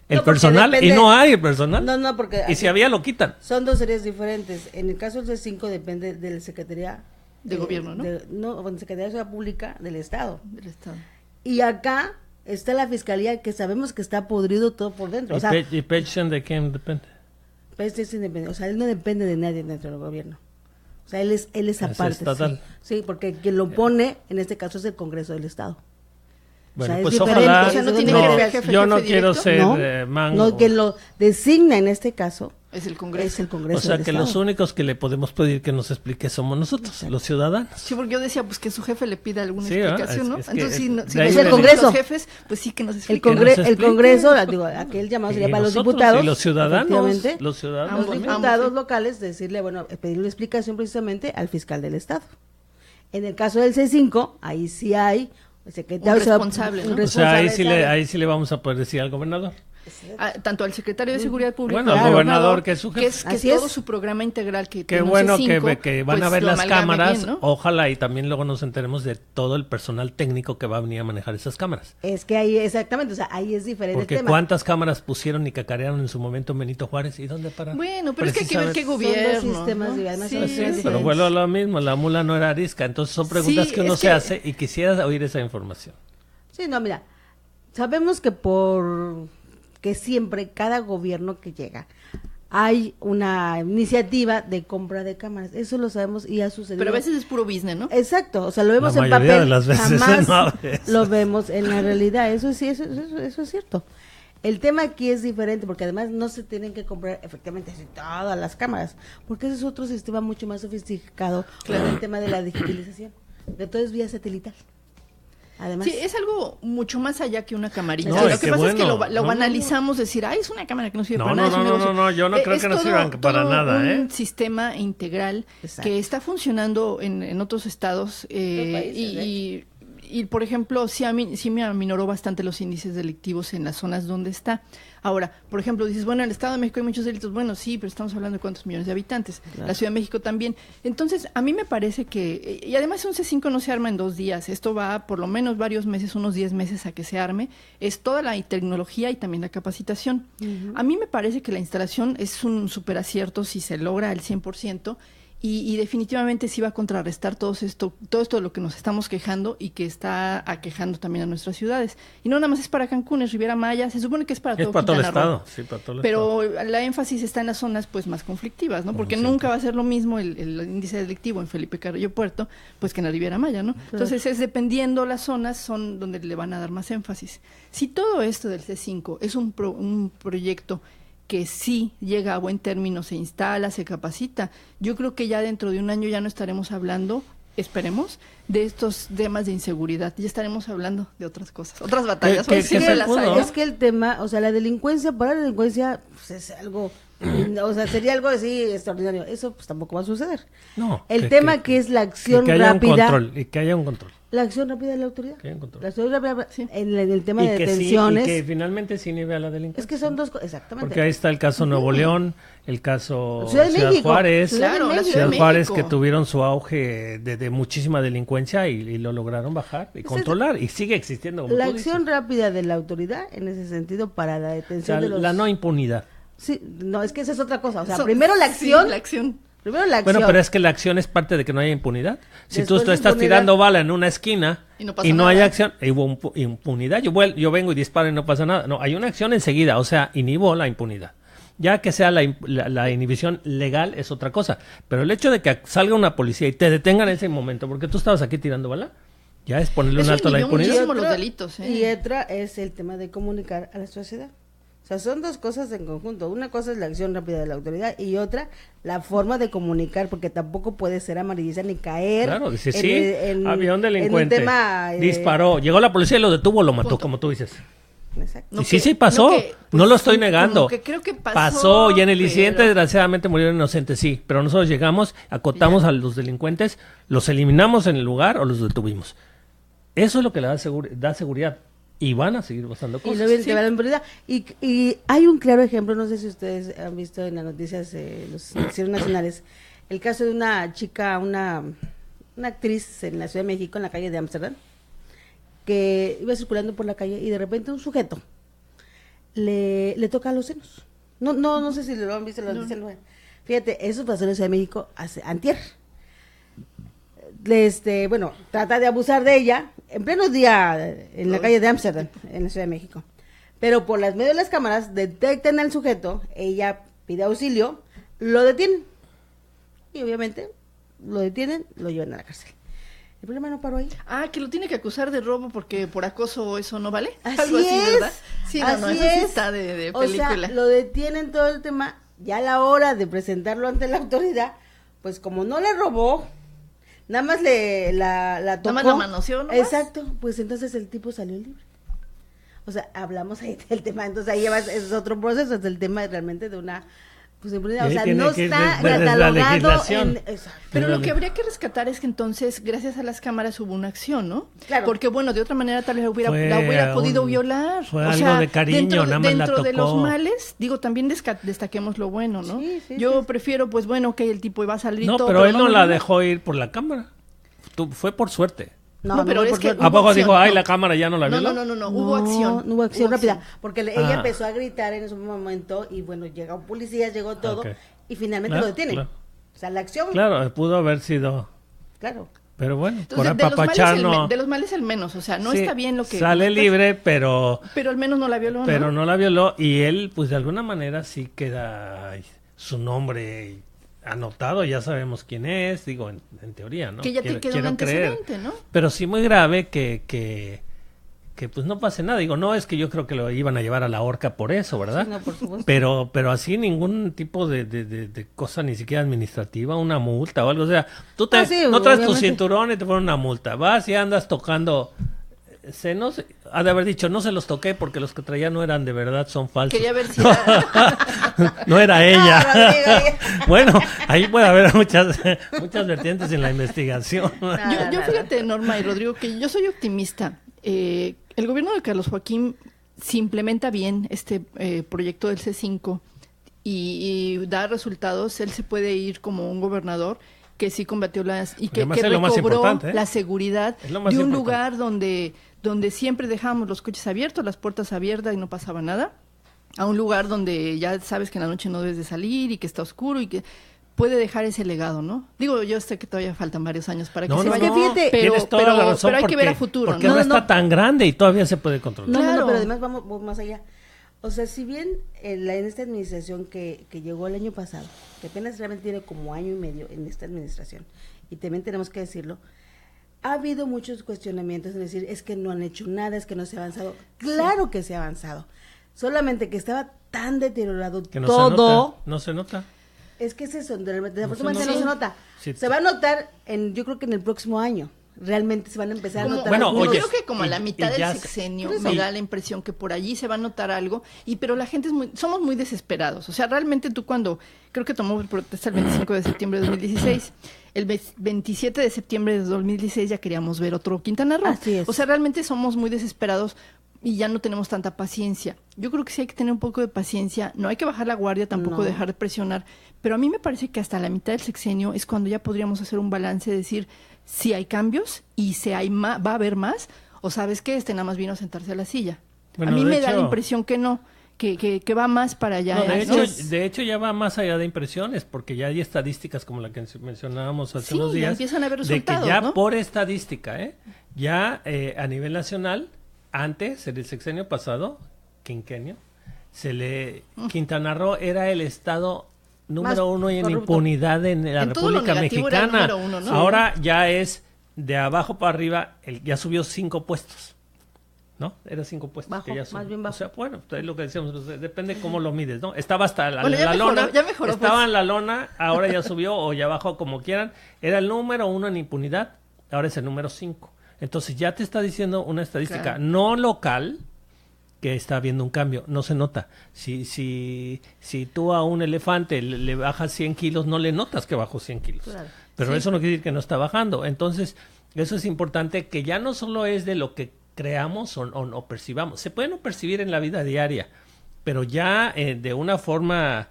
El No, porque personal, depende- y no hay el personal. No, porque Y si había, lo quitan. son dos áreas diferentes. En el caso del C5 depende de la Secretaría De Gobierno, ¿no? No, de Secretaría de Seguridad Pública del Estado. Del Estado. Y acá está la Fiscalía que sabemos que está podrido todo por dentro. O sea, ¿Y Pechen de quién depende? pues es independiente, o sea, él no depende de nadie dentro del gobierno. O sea, él es aparte. estatal. Sí, porque quien lo pone, en este caso, es el Congreso del Estado. Bueno, es pues diferente, ojalá. o sea, no tiene no, que ser jefe, yo jefe no quiero directo. ser No, mango. no, quien lo designa en este caso Es el Congreso. es el Congreso O sea, del que Estado. los únicos que le podemos pedir que nos explique somos nosotros, los ciudadanos. Sí, porque yo decía, pues que su jefe le pida alguna Sí, explicación, es- ¿no? es que Entonces, si, de si ahí no Es el tenemos Congreso. los jefes, pues sí que nos El, expliquen. nos el explique. Congreso, digo, aquel llamado Y sería para los nosotros, diputados. y los ciudadanos, efectivamente. los ciudadanos Los Ambos, también. diputados sí. locales, decirle, bueno, pedirle explicación precisamente al fiscal del Estado. En el caso del C5, ahí sí hay secretario, Un responsable, ¿no? O sea, ahí sí, responsable. ahí sí le vamos a poder decir al gobernador. Tanto al secretario de Seguridad Pública, Bueno, al como al gobernador, que es su jefe. que Así todo es. su programa integral que Qué tiene un bueno C5, que van pues, a ver lo las amalgame cámaras, bien, ¿no? ojalá y también luego nos enteremos de todo el personal técnico que va a venir a manejar esas cámaras. Es que ahí, exactamente, o sea, ahí es diferente Porque el tema. cuántas cámaras pusieron y cacarearon en su momento en Benito Juárez y dónde para. Bueno, pero es que hay que ver qué Son dos gobierno. sistemas ¿no? y además Sí, son Sí, diferentes. pero vuelvo a lo mismo, la mula no era arisca, entonces son preguntas Sí, que uno es se que- hace y quisiera oír esa información. Sí, no, mira, sabemos que siempre, cada gobierno que llega, hay una iniciativa de compra de cámaras. Eso lo sabemos y ha sucedido. Pero a veces es puro business, ¿no? Exacto, o sea, lo vemos La en mayoría papel, de las veces jamás no a veces. lo vemos en la realidad. Eso sí, eso es cierto. El tema aquí es diferente porque además no se tienen que comprar efectivamente así todas las cámaras, porque ese es otro sistema mucho más sofisticado con el tema de la digitalización. De todo es vía satelital. Además, sí, es algo mucho más allá que una camarita. No, lo que pasa es que lo no, banalizamos, decir, ay, es una cámara que no sirve para no, nada. no, yo no creo que no sirvan para nada, un sistema integral Exacto. que está funcionando en otros estados países, y, por ejemplo, sí me aminoró bastante los índices delictivos en las zonas donde está. Ahora, por ejemplo, dices, bueno, en el Estado de México hay muchos delitos. Bueno, sí, pero estamos hablando de cuántos millones de habitantes. Claro. La Ciudad de México también. Entonces, a mí me parece que, y además un C5 no se arma en 2 días. Esto va por lo menos varios meses, unos 10 meses a que se arme. Es toda la tecnología y también la capacitación. A mí me parece que la instalación es un súper acierto si se logra al 100%. Y definitivamente sí va a contrarrestar todo esto de lo que nos estamos quejando y que está aquejando también a nuestras ciudades. Y no nada más es para Cancún, es Riviera Maya, se supone que es para todo el Quintana Roo. estado, sí, para todo el Pero estado. la énfasis está en las zonas pues más conflictivas, ¿no? Porque Como nunca siempre. va a ser lo mismo el índice delictivo en Felipe Carrillo Puerto, pues que en la Riviera Maya, ¿no? Entonces es dependiendo las zonas son donde le van a dar más énfasis. Si todo esto del C5 es un proyecto que sí llega a buen término, se instala, se capacita, yo creo que ya dentro de un año ya no estaremos hablando, esperemos, de estos temas de inseguridad, ya estaremos hablando de otras cosas, otras batallas. ¿Qué Sí, se las pudo? hay, ¿no? es que el tema, o sea, la delincuencia, para la delincuencia, pues es algo, o sea, sería algo así extraordinario. Eso pues tampoco va a suceder. No. El tema que es la acción que haya rápida. un control, y que haya un control. La acción rápida de la autoridad. Que haya un control. La acción rápida Sí. en el tema Y de que detenciones. sí, y que finalmente sí nieve a la delincuencia. Es que son dos cosas, exactamente. Porque ahí está el caso Nuevo León, el caso Ciudad de Ciudad México. Juárez, Claro, la Ciudad de Ciudad Juárez, México. que tuvieron su auge de muchísima delincuencia y lo lograron bajar y controlar, y sigue existiendo, como La tú acción dices. rápida de la autoridad en ese sentido para la O detención sea, de los... la no impunidad. Sí, no, es que esa es otra cosa. O sea, So- primero la sí, acción. la acción. Primero la acción. Bueno, pero es que la acción es parte de que no haya impunidad. Si Después tú de estás impunidad. tirando bala en una esquina Y no pasa y no nada. hay acción, hubo impunidad. Yo vengo y disparo y no pasa nada. No, hay una acción enseguida, o sea, inhibo la impunidad. Ya que sea la inhibición legal es otra cosa. Pero el hecho de que salga una policía y te detengan en ese momento porque tú estabas aquí tirando bala, ya es ponerle un Eso alto a la inhibió impunidad. muchísimo los delitos, ¿eh? Y otra es el tema de comunicar a la sociedad. O sea, son dos cosas en conjunto. Una cosa es la acción rápida de la autoridad y otra, la forma de comunicar, porque tampoco puede ser amarillista ni caer. Claro, dice, en- sí, en- había un en delincuente, tema, disparó, llegó la policía y lo detuvo, lo mató, Punto. como tú dices. Exacto. Y sí pasó, no lo estoy negando. como que creo que pasó, y en el incidente pero- desgraciadamente murieron inocentes, sí, pero nosotros llegamos, acotamos Ya. a los delincuentes, los eliminamos en el lugar o los detuvimos. Eso es lo que le da, da seguridad y van a seguir pasando Y cosas. no viene sí. que ver la impunidad. Y hay un claro ejemplo, no sé si ustedes han visto en las noticias, los noticieros nacionales, el caso de una chica, una actriz en la Ciudad de México, en la calle de Ámsterdam, que iba circulando por la calle y de repente un sujeto le toca los senos. No sé si lo han visto en las noticias. Fíjate, eso pasó en la Ciudad de México antier. Bueno, trata de abusar de ella en pleno día en la calle de Ámsterdam, en la Ciudad de México. Pero por las medios de las cámaras detectan al sujeto, ella pide auxilio, lo detienen. Y obviamente lo detienen, lo llevan a la cárcel. El problema no paró ahí. Ah, que lo tiene que acusar de robo porque por acoso eso no vale. Así Algo así, es. ¿verdad? Sí, no, así eso sí es. está de O película. sea, lo detienen todo el tema. Ya a la hora de presentarlo ante la autoridad, pues como no le robó, nada más la tocó. Nada más la manoseó, nomás. Exacto, pues entonces el tipo salió libre. O sea, hablamos ahí del tema, entonces ahí llevas, es otro proceso, es el tema realmente de una, pues impunidad. O Y sea, tiene no que ir está desde la catalogado legislación. exacto. Pero Pero lo que habría que rescatar es que entonces, gracias a las cámaras, hubo una acción, ¿no? Claro. Porque, bueno, de otra manera tal vez la Fue hubiera podido un- violar. fue algo de cariño, nada más la dentro de los tocó. males, digo, también destaquemos lo bueno, ¿no? Sí, sí, Yo sí. prefiero, pues bueno, que el tipo iba a salir y No, todo, pero él no la violó. dejó ir por la cámara. Fue por suerte. No, pero es porque- que ¿A hubo poco acción, dijo, ay, no. la cámara ya no la No, violó? no, hubo acción. No hubo acción rápida, porque ella Ah. empezó a gritar en ese momento y bueno, llegó policía, llegó todo Ok. y finalmente Claro, lo detienen. claro. O sea, la acción, Claro, pudo haber sido. claro. Pero bueno, Entonces, por de los males apapachar el no. de los males el menos, o sea, no Sí, está bien lo que... sale comentas, libre, pero Pero al menos no la violó, ¿no? no la violó y él, pues de alguna manera sí queda su nombre anotado, ya sabemos quién es, digo, en teoría, ¿no? Que ya te quedó un antecedente, ¿no? Pero sí muy grave que pues no pase nada. Digo, no es que yo creo que lo iban a llevar a la horca por eso, ¿verdad? Sí, no, por supuesto. Pero así ningún tipo de cosa, ni siquiera administrativa, una multa o algo. O sea, tú Ah, sí, no traes tu obviamente. cinturón y te ponen una multa. Vas y andas tocando ha de haber dicho, no se los toqué porque los que traía no eran de verdad, son falsos. Quería ver si no era ella. Bueno, ahí puede haber muchas vertientes en la investigación. Yo fíjate, Norma y Rodrigo, que yo soy optimista. El gobierno de Carlos Joaquín, si implementa bien este proyecto del C5 y da resultados, él se puede ir como un gobernador que sí combatió y que recobró la seguridad de un lugar donde siempre dejábamos los coches abiertos, las puertas abiertas y no pasaba nada, a un lugar donde ya sabes que en la noche no debes de salir y que está oscuro y que puede dejar ese legado, ¿no? Digo, yo sé que todavía faltan varios años para que se vaya, pero hay que ver a futuro, porque no está tan grande y todavía se puede controlar. No, pero además vamos más allá. O sea, si bien en esta administración que llegó el año pasado, que apenas realmente tiene como año y medio en esta administración, y también tenemos que decirlo, ha habido muchos cuestionamientos, es decir, es que no han hecho nada, es que no se ha avanzado. Claro que se ha avanzado, solamente que estaba tan deteriorado que todo. No se nota. Es que es eso, desafortunadamente no se nota. Sí. Se va a notar, yo creo que en el próximo año. Realmente se van a empezar a notar. Yo creo que como a la mitad del sexenio me da la impresión que por allí se va a notar algo, pero la gente somos muy desesperados. O sea, realmente tú creo que tomó protesta el 25 de septiembre de 2016, el 27 de septiembre de 2016 ya queríamos ver otro Quintana Roo. Así es. O sea, realmente somos muy desesperados y ya no tenemos tanta paciencia. Yo creo que sí hay que tener un poco de paciencia, no hay que bajar la guardia, tampoco dejar de presionar, pero a mí me parece que hasta la mitad del sexenio es cuando ya podríamos hacer un balance, decir si hay cambios y va a haber más, o sabes que nada más vino a sentarse a la silla. Bueno, a mí me da la impresión que no, que va más para allá. De hecho ya va más allá de impresiones, porque ya hay estadísticas como la que mencionábamos hace unos días, empiezan a haber resultados, de que ya por estadística, ya a nivel nacional, antes, en el sexenio pasado, quinquenio, Quintana Roo era el estado número uno en impunidad en la República Mexicana. Uno, ¿no? Ahora ya es de abajo para arriba, ya subió 5 puestos. ¿No? Era 5 puestos. Bajo, que ya subió. Más bien bajo. O sea, bueno, es lo que decíamos, depende cómo lo mides, ¿no? Estaba hasta la mejoró, lona. Ya mejoró, estaba en la lona, ahora ya subió, o ya bajó, como quieran. Era el número 1 en impunidad, ahora es el número 5. Entonces ya te está diciendo una estadística no local que está habiendo un cambio, no se nota. Si tú a un elefante le bajas 100 kilos, no le notas que bajó 100 kilos. Claro. Pero eso no quiere decir que no está bajando. Entonces, eso es importante, que ya no solo es de lo que creamos o percibamos. Se puede no percibir en la vida diaria, pero ya de una forma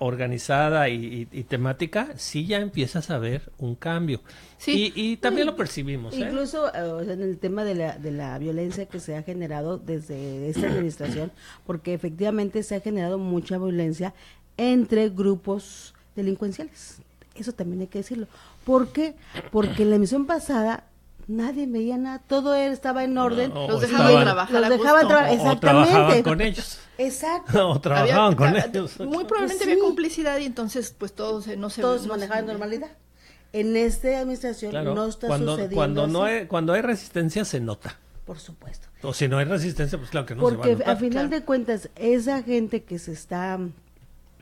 organizada y temática, sí ya empiezas a ver un cambio. Sí. Y también lo percibimos. Incluso en el tema de la violencia que se ha generado desde esta administración, porque efectivamente se ha generado mucha violencia entre grupos delincuenciales. Eso también hay que decirlo. ¿Por qué? Porque en la emisión pasada nadie veía nada, todo estaba en orden, los dejaban trabajar, exactamente. O trabajaban con ellos. Exacto. O trabajaban con ellos. Muy probablemente había complicidad y entonces pues todos manejaban normalidad. En esta administración no está sucediendo cuando hay resistencia se nota. Por supuesto. O si no hay resistencia, pues claro que no porque se va a notar. Porque a final de cuentas, esa gente que se está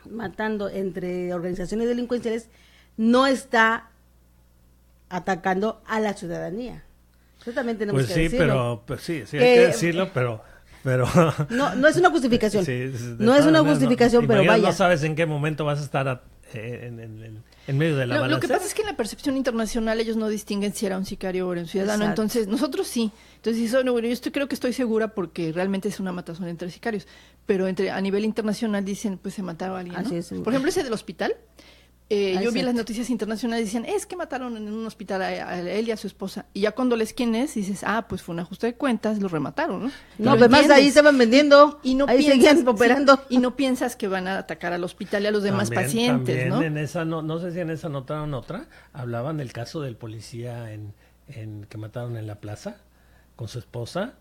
matando entre organizaciones delincuenciales no está atacando a la ciudadanía. Eso también tenemos que decirlo. Sí, hay que decirlo, pero no es una justificación. No es una justificación, pero vaya. No sabes en qué momento vas a estar en medio de la balacera. Lo que pasa es que en la percepción internacional ellos no distinguen si era un sicario o era un ciudadano. Exacto. Entonces, nosotros sí. Entonces, yo creo que estoy segura porque realmente es una matazón entre sicarios. Pero a nivel internacional dicen, pues se mataba a alguien, ¿no? Así es. Por ejemplo, ese del hospital. Yo vi las noticias internacionales y decían, es que mataron en un hospital a él y a su esposa. Y ya cuando les quién es, dices, pues fue un ajuste de cuentas, lo remataron, ¿no? No, además ahí estaban vendiendo, y ahí seguían operando. Sí, y no piensas que van a atacar al hospital y a los demás pacientes, ¿no? En esa, no sé si en esa nota o en otra, hablaban del caso del policía en que mataron en la plaza con su esposa.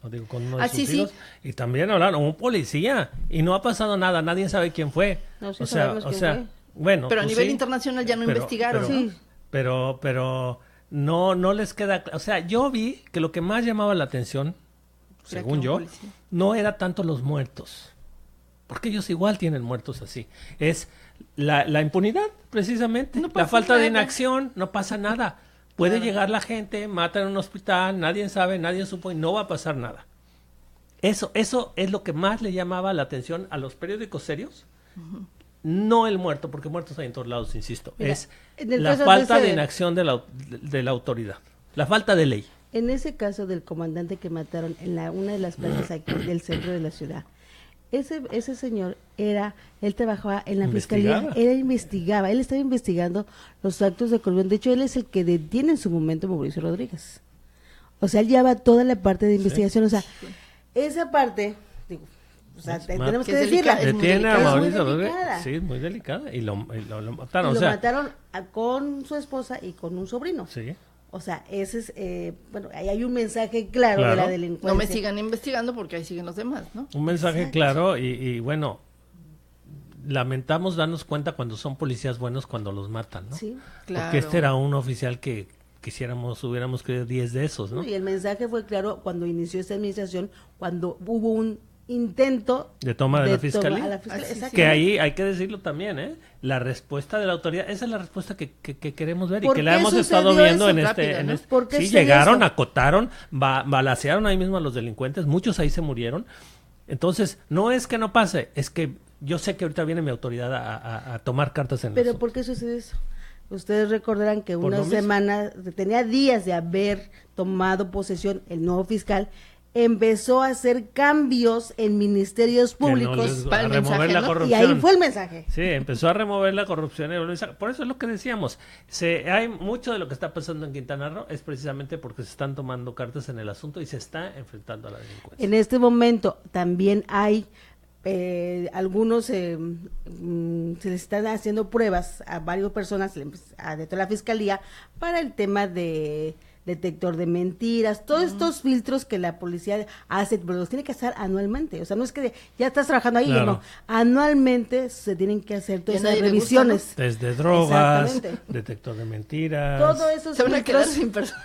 No digo, con uno de sus hijos. Y también hablaron, un policía, y no ha pasado nada, nadie sabe quién fue. No, sí sabemos quién fue. Bueno, pero a nivel internacional ya no investigaron, ¿no? Pero no les queda, o sea, yo vi que lo que más llamaba la atención, según yo, no era tanto los muertos, porque ellos igual tienen muertos así, es la impunidad, precisamente, la falta de inacción, no pasa nada. Puede llegar la gente, matan en un hospital, nadie sabe, nadie supo y no va a pasar nada. Eso es lo que más le llamaba la atención a los periódicos serios. No el muerto, porque muertos hay en todos lados, insisto. Mira, es la falta de inacción de la autoridad, la falta de ley. En ese caso del comandante que mataron en una de las plazas aquí del centro de la ciudad, ese señor él trabajaba en la fiscalía, él estaba investigando los actos de corrupción. De hecho, él es el que detiene en su momento a Mauricio Rodríguez. O sea, él lleva toda la parte de investigación. O sea, esa parte, digo, o sea, tenemos que decirla. Detiene a Mauricio Rodríguez. Sí, muy delicada. Y lo mataron. Lo mataron con su esposa y con un sobrino. Sí. O sea, ese es, bueno, ahí hay un mensaje claro de la delincuencia. No me sigan investigando porque ahí siguen los demás, ¿no? Un mensaje claro y bueno, lamentamos darnos cuenta cuando son policías buenos cuando los matan, ¿no? Sí, claro. Porque este era un oficial que hubiéramos querido 10 de esos, ¿no? Y el mensaje fue claro cuando inició esta administración, cuando hubo un intento de toma de la fiscalía. Que ahí hay que decirlo también, la respuesta de la autoridad, esa es la respuesta que queremos ver y que la hemos estado viendo en este, sí, llegaron, acotaron, balacearon ahí mismo a los delincuentes, muchos ahí se murieron. Entonces, no es que no pase, es que yo sé que ahorita viene mi autoridad a tomar cartas en Pero ¿por qué sucede eso? Ustedes recordarán que una semana, tenía días de haber tomado posesión el nuevo fiscal, empezó a hacer cambios en ministerios públicos para remover la corrupción. Y ahí fue el mensaje. Sí, empezó a remover la corrupción. Por eso es lo que decíamos. Hay mucho de lo que está pasando en Quintana Roo es precisamente porque se están tomando cartas en el asunto y se está enfrentando a la delincuencia. En este momento también hay algunos se les están haciendo pruebas a varias personas de toda la fiscalía para el tema de detector de mentiras, todos estos filtros que la policía hace, pero los tiene que hacer anualmente. O sea, no es que ya estás trabajando ahí, claro. No. Anualmente se tienen que hacer todas esas revisiones. Gusta, ¿no? Desde drogas, detector de mentiras. Todo eso se van a quedar sin personas.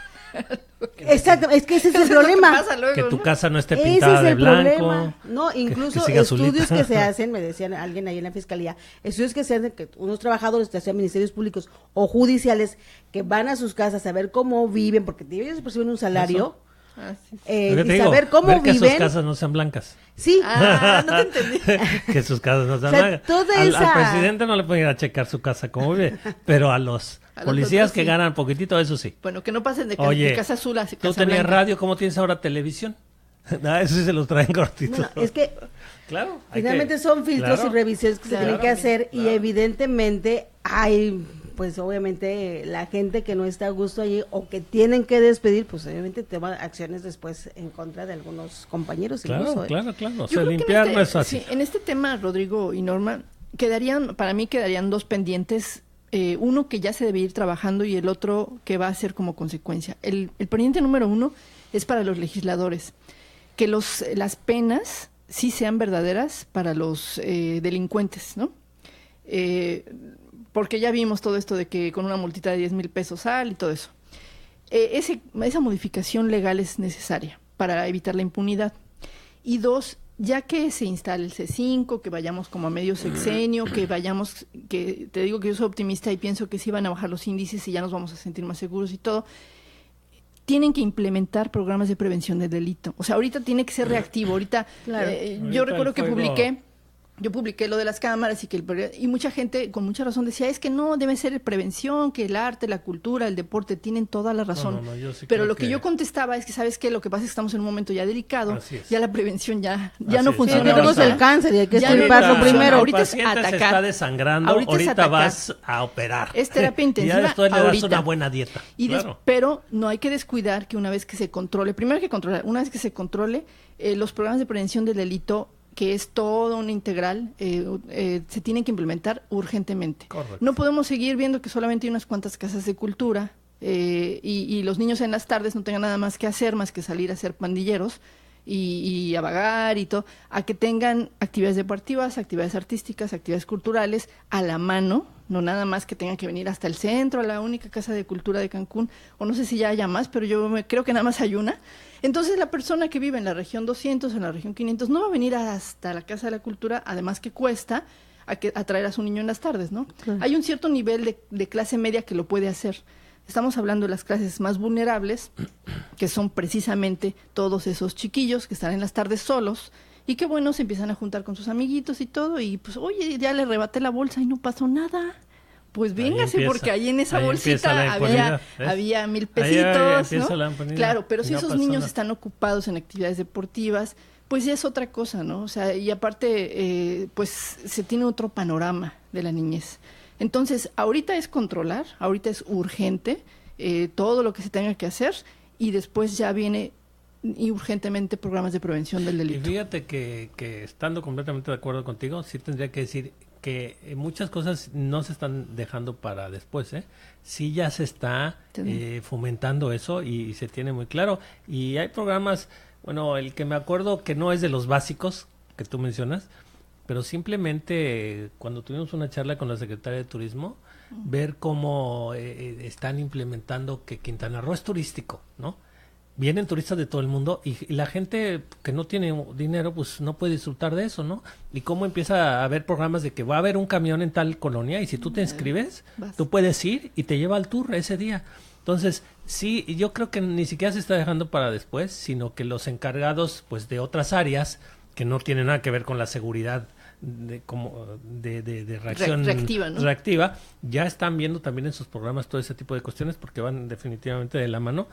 Exacto, es que ese es el problema. Que tu casa no esté pintada de blanco. Problema. No, incluso que estudios que se hacen, me decían alguien ahí en la fiscalía, estudios que se hacen que unos trabajadores, ya sean ministerios públicos o judiciales, que van a sus casas a ver cómo viven, porque ellos perciben un salario. Y saber cómo ver que viven. sus casas no sean blancas. Sí. No te entendí. Que sus casas no sean blancas. Al presidente no le pueden ir a checar su casa como vive, pero a los policías que ganan poquitito, eso sí. Bueno, que no pasen de casa azul a casa blanca. Tú tenías radio, ¿cómo tienes ahora televisión? Eso sí se los traen cortitos. Bueno, es que claro, finalmente son filtros y revisiones que se tienen que hacer y evidentemente hay, pues obviamente la gente que no está a gusto allí o que tienen que despedir, pues obviamente toma acciones después en contra de algunos compañeros. Claro. O sea, limpiar no es fácil. Sí, en este tema, Rodrigo y Norma, para mí quedarían dos pendientes. Uno que ya se debe ir trabajando y el otro que va a ser como consecuencia. El pendiente número 1 es para los legisladores, que las penas sí sean verdaderas para los delincuentes, ¿no? Porque ya vimos todo esto de que con una multita de 10,000 pesos sal y todo eso. Esa modificación legal es necesaria para evitar la impunidad. Y 2, ya que se instale el C5, que vayamos como a medio sexenio, que te digo que yo soy optimista y pienso que sí van a bajar los índices y ya nos vamos a sentir más seguros y todo, tienen que implementar programas de prevención del delito. O sea, ahorita tiene que ser reactivo. Ahorita, claro. Yo recuerdo que publiqué lo de las cámaras y mucha gente con mucha razón decía, es que no, debe ser prevención, que el arte, la cultura, el deporte tienen toda la razón. Pero lo que yo contestaba es que, ¿sabes qué? Lo que pasa es que estamos en un momento ya delicado, ya la prevención ya no funciona. Tenemos el cáncer y hay que estirparlo primero. Ahorita es atacar. Se está desangrando, ahorita vas a operar. Es terapia intensiva. Y ya después le das una buena dieta. Pero no hay que descuidar que una vez que se controle, primero hay que controlar, una vez que se controle, los programas de prevención del delito, que es todo un integral, se tienen que implementar urgentemente. Correcto. No podemos seguir viendo que solamente hay unas cuantas casas de cultura y los niños en las tardes no tengan nada más que hacer, más que salir a ser pandilleros y a vagar y todo, a que tengan actividades deportivas, actividades artísticas, actividades culturales a la mano, no nada más que tengan que venir hasta el centro, a la única casa de cultura de Cancún, o no sé si ya haya más, pero creo que nada más hay una. Entonces la persona que vive en la región 200, en la región 500, no va a venir hasta la Casa de la Cultura, además que cuesta a traer a su niño en las tardes, ¿no? Claro. Hay un cierto nivel de clase media que lo puede hacer. Estamos hablando de las clases más vulnerables, que son precisamente todos esos chiquillos que están en las tardes solos y que, bueno, se empiezan a juntar con sus amiguitos y todo, y pues, oye, ya le arrebaté la bolsa y no pasó nada. Pues véngase, porque ahí en esa bolsita había 1,000 pesitos, ¿no? Claro, pero si esos niños están ocupados en actividades deportivas, pues ya es otra cosa, ¿no? O sea, y aparte, pues se tiene otro panorama de la niñez. Entonces, ahorita es controlar, ahorita es urgente todo lo que se tenga que hacer, y después ya viene y urgentemente programas de prevención del delito. Y fíjate que estando completamente de acuerdo contigo, sí tendría que decir que muchas cosas no se están dejando para después, ¿eh? Sí ya se está fomentando eso y se tiene muy claro. Y hay programas, bueno, el que me acuerdo que no es de los básicos que tú mencionas, pero simplemente cuando tuvimos una charla con la Secretaria de Turismo, ver cómo están implementando que Quintana Roo es turístico, ¿no? Vienen turistas de todo el mundo y la gente que no tiene dinero pues no puede disfrutar de eso, ¿no? Y cómo empieza a haber programas de que va a haber un camión en tal colonia y si tú te inscribes, tú puedes ir y te lleva al tour ese día. Entonces, sí, yo creo que ni siquiera se está dejando para después, sino que los encargados pues de otras áreas que no tienen nada que ver con la seguridad de reacción reactiva, ¿no? reactiva, ya están viendo también en sus programas todo ese tipo de cuestiones porque van definitivamente de la mano.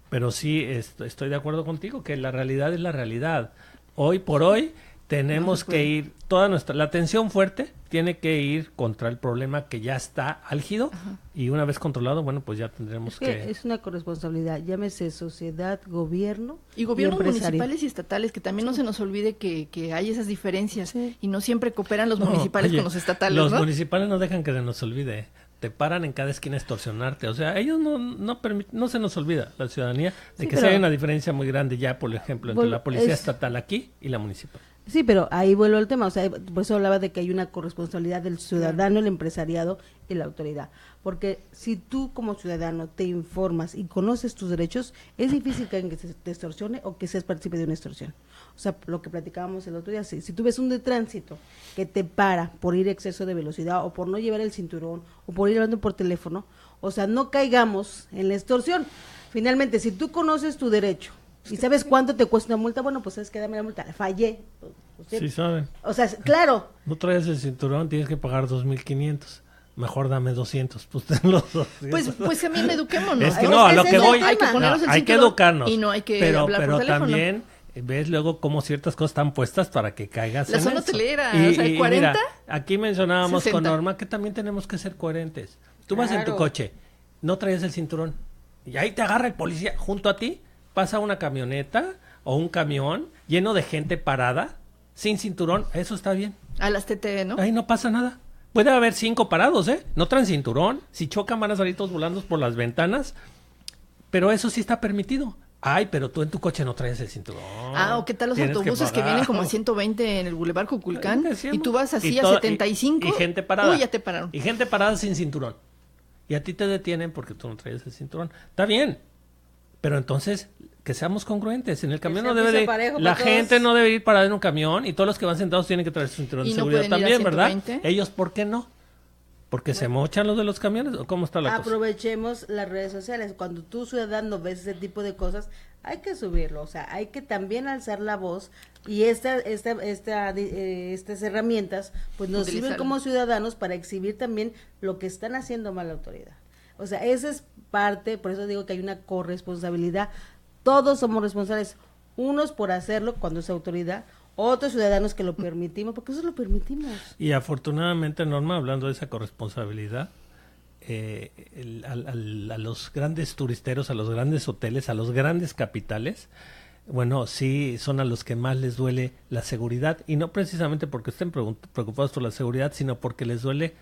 Pero sí, estoy de acuerdo contigo que la realidad es la realidad. Hoy por hoy tenemos que ir, la atención fuerte tiene que ir contra el problema que ya está álgido. Ajá. Y una vez controlado, bueno, pues ya tendremos que... Es una corresponsabilidad, llámese sociedad, gobierno y gobiernos municipales y estatales, que también no se nos olvide que hay esas diferencias y no siempre cooperan los municipales con los estatales, los municipales no dejan que se nos olvide. Te paran en cada esquina a extorsionarte, o sea, ellos no se nos olvida, la ciudadanía, de que hay una diferencia muy grande ya, por ejemplo, entre la policía estatal aquí y la municipal. Sí, pero ahí vuelvo al tema, o sea, por eso hablaba de que hay una corresponsabilidad del ciudadano, el empresariado y la autoridad, porque si tú como ciudadano te informas y conoces tus derechos, es difícil que alguien te extorsione o que seas partícipe de una extorsión. O sea, lo que platicábamos el otro día, si tú ves un de tránsito que te para por ir a exceso de velocidad o por no llevar el cinturón o por ir hablando por teléfono, o sea, no caigamos en la extorsión. Finalmente, si tú conoces tu derecho y sabes cuánto te cuesta una multa, bueno, pues sabes que dame la multa, fallé. Sí saben. O sea, claro. No traes el cinturón, tienes que pagar 2,500. Mejor dame 200, pues ten los 200. Pues también eduquémonos. Es que no, a lo que voy, hay que ponernos el hay que educarnos. Y no hay que hablar por teléfono. Pero también ves luego cómo ciertas cosas están puestas para que caigas la zona hotelera, o sea, 40. Mira, aquí mencionábamos 60. Con Norma que también tenemos que ser coherentes. Tú vas en tu coche, no traes el cinturón, y ahí te agarra el policía junto a ti, pasa una camioneta o un camión lleno de gente parada, sin cinturón, eso está bien. A las TT, ¿no? Ahí no pasa nada. Puede haber 5 parados, no traen cinturón, si chocan van a salir todos volando por las ventanas, pero eso sí está permitido. Ay, pero tú en tu coche no traes el cinturón. ¿O qué tal los autobuses que vienen como a 120 en el Boulevard Cuculcán? Y tú vas así a 75. Y gente parada. Uy, ya te pararon. Y gente parada sin cinturón. Y a ti te detienen porque tú no traes el cinturón. Está bien. Pero entonces, que seamos congruentes. En el camión no debe de... La gente no debe ir parada en un camión y todos los que van sentados tienen que traer su cinturón de seguridad también, ¿verdad? Ellos, ¿por qué no? ¿Porque se mochan los de los camiones o cómo está la cosa? Aprovechemos las redes sociales. Cuando tú, ciudadano, ves ese tipo de cosas, hay que subirlo. O sea, hay que también alzar la voz y estas herramientas pues nos sirven como ciudadanos para exhibir también lo que están haciendo mal la autoridad. O sea, esa es parte, por eso digo que hay una corresponsabilidad. Todos somos responsables, unos por hacerlo cuando es autoridad, otros ciudadanos que lo permitimos, porque eso lo permitimos. Y afortunadamente, Norma, hablando de esa corresponsabilidad, a los grandes turisteros, a los grandes hoteles, a los grandes capitales, bueno, sí son a los que más les duele la seguridad, y no precisamente porque estén preocupados por la seguridad, sino porque les duele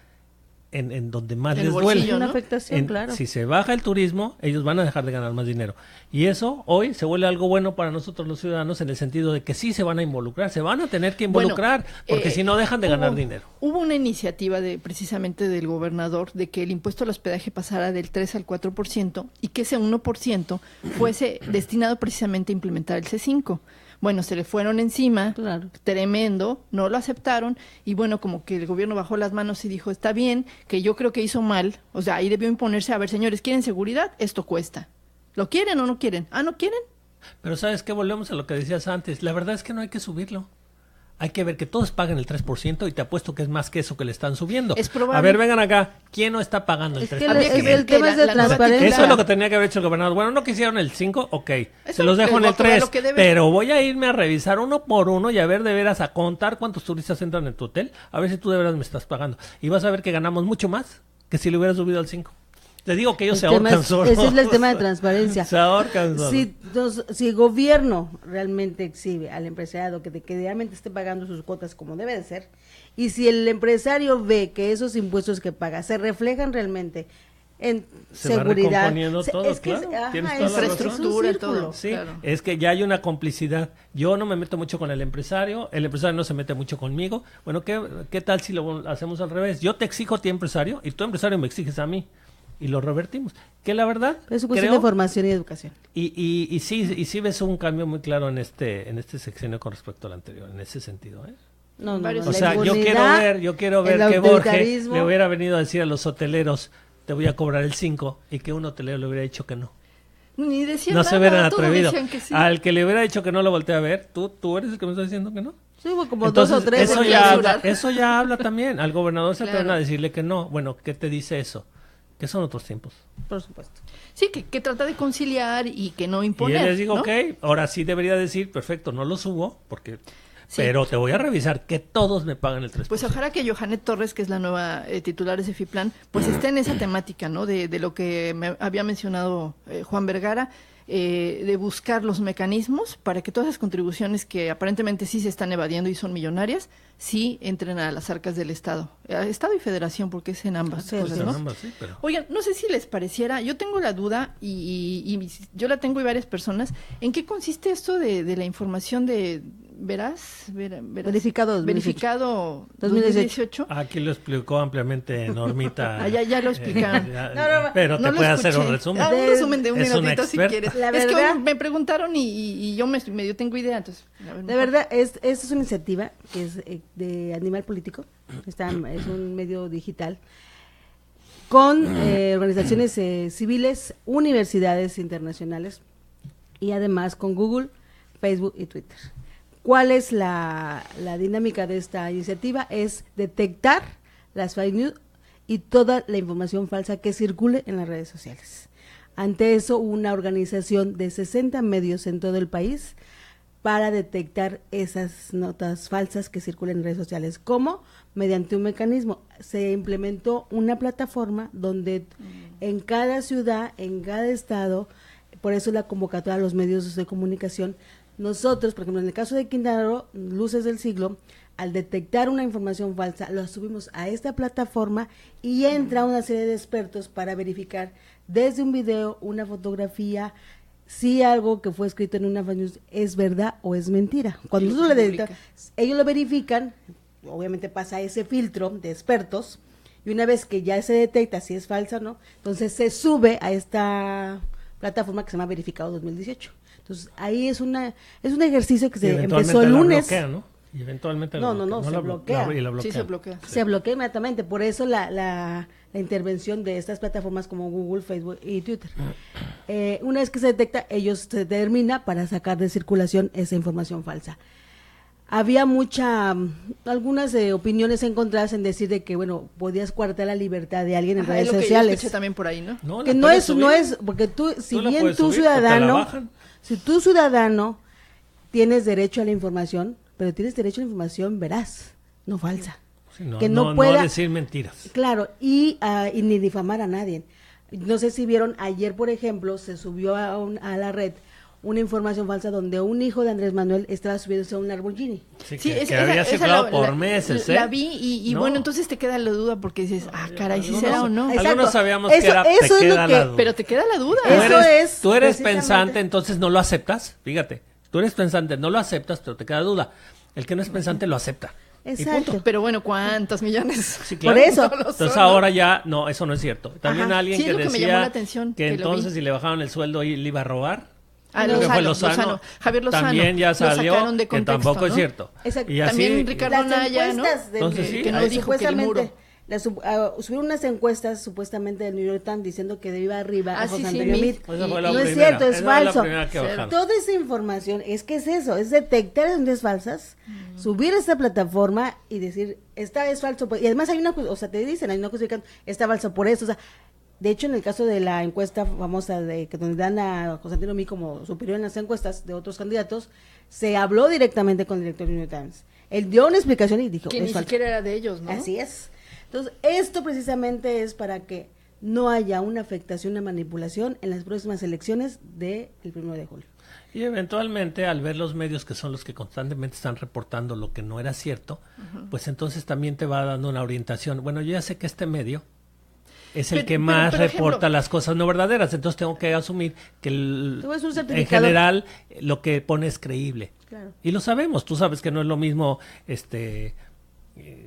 en donde más les duele. Una afectación, claro. Si se baja el turismo, ellos van a dejar de ganar más dinero. Y eso hoy se vuelve algo bueno para nosotros los ciudadanos en el sentido de que sí se van a involucrar, se van a tener que involucrar, porque si no dejan de ganar dinero. Hubo una iniciativa precisamente del gobernador de que el impuesto al hospedaje pasara del 3 al 4% y que ese 1% fuese destinado precisamente a implementar el C5. Bueno, se le fueron encima, Claro. tremendo, no lo aceptaron y bueno, como que el gobierno bajó las manos y dijo, está bien, que yo creo que hizo mal, o sea, ahí debió imponerse, a ver, señores, ¿quieren seguridad? Esto cuesta. ¿Lo quieren o no quieren? Ah, ¿no quieren? Pero ¿sabes qué? Volvemos a lo que decías antes. La verdad es que no hay que subirlo. Hay que ver que todos paguen el 3% y te apuesto que es más que eso que le están subiendo. Es probable. A ver, vengan acá. ¿Quién no está pagando el Es 3%? que Habría que ver el tema es de la transparencia. Eso es lo que tenía que haber hecho el gobernador. Bueno, no quisieron el 5, ok. Se los dejo en les el voy a cobrar 3. lo que deben. Pero voy a irme a revisar uno por uno y a ver de veras, a contar cuántos turistas entran en tu hotel. A ver si tú de veras me estás pagando. Y vas a ver que ganamos mucho más que si le hubieras subido al 5. Te digo que ellos se ahorcan solos. Ese es el tema de transparencia. Se ahorcan solos. Si el gobierno realmente exhibe al empresariado que realmente esté pagando sus cuotas como debe de ser, y si el empresario ve que esos impuestos que paga se reflejan realmente en Se va seguridad, recomponiendo todo, claro. Tienes toda la razón. infraestructura, todo. Sí, Claro. es que ya hay una complicidad. Yo no me meto mucho con el empresario no se mete mucho conmigo. Bueno, ¿qué tal si lo hacemos al revés? Yo te exijo a ti, empresario, y tú, empresario, me exiges a mí. Y lo revertimos. Que la verdad, es una cuestión de formación y educación. Y sí ves un cambio muy claro en este sexenio con respecto al anterior, en ese sentido, ¿eh? No, Varios- O la sea, yo quiero ver el que Borges autoritarismo. le hubiera venido a decir a los hoteleros, te voy a cobrar el 5, y que un hotelero le hubiera dicho que no. Ni decían No nada, se hubieran todos atrevido. decían que sí. Al que le hubiera dicho que no lo voltea a ver, tú eres el que me está diciendo que no. Sí, hubo como Entonces, 2 o 3. eso de ya clausurar. habla, eso ya habla también. Al gobernador se Claro. atreven a decirle que no. Bueno, ¿qué te dice eso? Que son otros tiempos. Por supuesto. Sí, que trata de conciliar y que no Y imponer. yo les digo, ¿no? ok, ahora sí debería decir, perfecto, no lo subo, porque Sí. pero te voy a revisar que todos me paguen el 3%. Pues ojalá que Johanet Torres, que es la nueva titular de Cefiplan, pues esté en esa temática, ¿no? De lo que me había mencionado Juan Vergara, de buscar los mecanismos para que todas las contribuciones que aparentemente sí se están evadiendo y son millonarias, sí entren a las arcas del Estado. Estado y Federación, porque es en ambas Sí, cosas, sí, ¿no? Ambas, sí, pero... Oigan, no sé si les pareciera, yo tengo la duda y yo la tengo y varias personas, ¿en qué consiste esto de la información de Verificado 2018. verificado 2018? Aquí lo explicó ampliamente Normita. Ah, ya lo explicaron. Pero No te lo puede hacer escuché. un resumen. Un resumen de un Es una minutito si experta. quieres. La Es que verdad- hoy me preguntaron y yo medio tengo idea, entonces. a ver, De mejor. verdad, esta es una iniciativa que es de Animal Político, es un medio digital, con organizaciones civiles, universidades internacionales y además con Google, Facebook y Twitter. ¿Cuál es la dinámica de esta iniciativa? Es detectar las fake news y toda la información falsa que circule en las redes sociales. Ante eso, una organización de 60 medios en todo el país para detectar esas notas falsas que circulan en redes sociales. ¿Cómo? Mediante un mecanismo. Se implementó una plataforma donde en cada ciudad, en cada estado, por eso la convocatoria a los medios de comunicación, nosotros, por ejemplo, en el caso de Quintana Roo, Luces del Siglo, al detectar una información falsa, lo subimos a esta plataforma y entra una serie de expertos para verificar desde un video, una fotografía, si algo que fue escrito en una fake news es verdad o es mentira. Cuando nosotros le detectamos, ellos lo verifican, obviamente pasa ese filtro de expertos, y una vez que ya se detecta si es falsa o no, entonces se sube a esta plataforma que se llama Verificado 2018. Entonces ahí es un ejercicio que Y se eventualmente empezó el la lunes. bloquea, ¿no? Y eventualmente No, la se la bloquea. y la Sí, se bloquea. Se bloquea inmediatamente, por eso la intervención de estas plataformas como Google, Facebook y Twitter. Una vez que se detecta, ellos se determina para sacar de circulación esa información falsa. Había algunas opiniones encontradas en decir de que, bueno, podías coartar la libertad de alguien en Ajá, redes es lo que yo sociales. escuché también por ahí, ¿no? No, Que la no puedes es, subir. no es, porque tú, si Tú la bien puedes tú subir, o te la ciudadano, bajan. si tú ciudadano tienes derecho a la información, pero tienes derecho a la información veraz, no falsa. Sí, no, que no no pueda decir mentiras. Claro, y ni difamar a nadie. No sé si vieron, ayer, por ejemplo, se subió a la red una información falsa donde un hijo de Andrés Manuel estaba subiéndose a un Lamborghini. Sí, Sí, que esa- había esa circulado la- por la- meses, ¿eh? La vi y No. bueno, entonces te queda la duda porque dices, caray, ¿sí Algunos- será o no? Exacto. Algunos sabíamos Eso- que era, eso te es lo queda que- la duda. Pero te queda la duda. Tú Eso eres, es tú eres precisamente- pensante, entonces no lo aceptas. Fíjate, tú eres pensante, no lo aceptas, pero te queda duda. El que no es pensante lo acepta. Y Exacto. punto. Pero bueno, ¿cuántos millones? Sí, claro. Por eso. No lo Entonces son, ahora ya, no, eso no es cierto. También Ajá. alguien Sí, es que lo que me decía llamó la atención, que que lo vi. entonces si le bajaban el sueldo y le iba a robar. Lozano. Javier Lozano. También ya salió de contexto, que tampoco ¿no? es cierto. Exacto. Y así, también Ricardo Anaya, ¿no? Entonces, sí, que no dijo que el muro. Subieron unas encuestas supuestamente del New York Times diciendo que iba arriba a José Antonio Meade. No es cierto, es falso. Toda esa información es eso, es detectar noticias falsas, subir a esta plataforma y decir, esta es falso. Y además hay una cosa, o sea, te dicen, hay una cosa que está falso por eso, o sea, de hecho en el caso de la encuesta famosa de que donde dan a José Antonio Meade como superior en las encuestas de otros candidatos, se habló directamente con el director del New York Times. Él dio una explicación y dijo, que ni siquiera era de ellos, ¿no? Así es. Entonces, esto precisamente es para que no haya una afectación, una manipulación en las próximas elecciones del 1 de julio. Y eventualmente, al ver los medios que son los que constantemente están reportando lo que no era cierto, pues entonces también te va dando una orientación. Bueno, yo ya sé que este medio es el que más reporta las cosas no verdaderas, entonces tengo que asumir que en general lo que pone es creíble. Claro. Y lo sabemos, tú sabes que no es lo mismo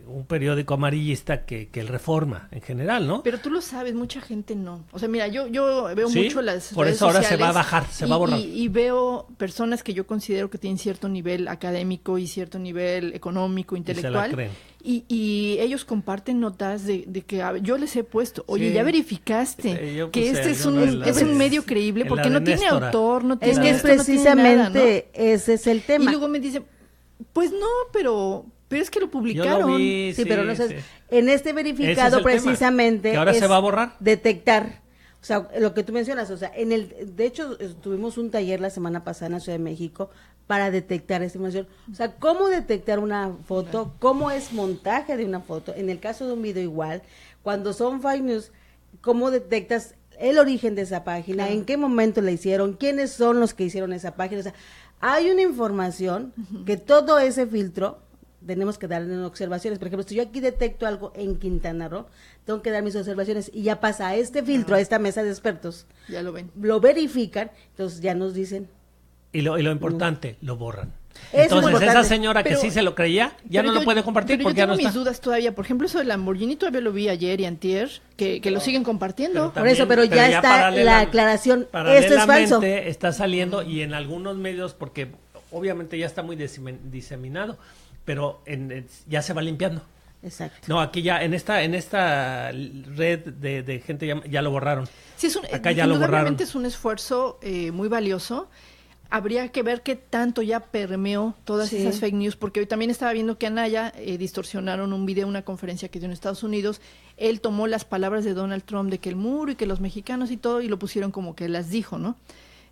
un periódico amarillista que el Reforma en general, ¿no? Pero tú lo sabes, mucha gente no. O sea, mira, yo veo mucho las por redes eso ahora sociales, se va a bajar, se va a borrar. Y veo personas que yo considero que tienen cierto nivel académico y cierto nivel económico, intelectual. Y ellos comparten notas de que yo les he puesto, oye, ya verificaste que este es un medio creíble porque no tiene autor, no tiene... Es que es precisamente ese es el tema. Y luego me dicen, pues no, pero es que lo publicaron. Yo lo vi, pero no sé, en este verificado precisamente que ahora se va a borrar. Detectar, o sea, lo que tú mencionas, o sea, de hecho tuvimos un taller la semana pasada en la Ciudad de México para detectar esta información, o sea, cómo detectar una foto, cómo es montaje de una foto, en el caso de un video igual, cuando son fake news, cómo detectas el origen de esa página, en qué momento la hicieron, quiénes son los que hicieron esa página, o sea, hay una información que todo ese filtro tenemos que darle observaciones. Por ejemplo, si yo aquí detecto algo en Quintana Roo, tengo que dar mis observaciones y ya pasa a este filtro, a esta mesa de expertos. Ya lo ven. Lo verifican, entonces ya nos dicen. Y lo importante, lo borran. Eso entonces esa señora que sí se lo creía, ya no lo puede compartir pero porque yo ya no tengo está. mis dudas todavía. Por ejemplo, eso del Lamborghini todavía lo vi ayer y antier, que lo siguen compartiendo. Por eso, pero ya está la aclaración. Esto es falso. Está saliendo y en algunos medios, porque obviamente ya está muy diseminado, pero ya se va limpiando. Exacto. No, aquí ya en esta red de gente ya lo borraron. Sí, acá ya lo borraron. Es un esfuerzo muy valioso. Habría que ver qué tanto ya permeó todas esas fake news, porque hoy también estaba viendo que Anaya distorsionaron un video, una conferencia que dio en Estados Unidos. Él tomó las palabras de Donald Trump de que el muro y que los mexicanos y todo, y lo pusieron como que las dijo, ¿no?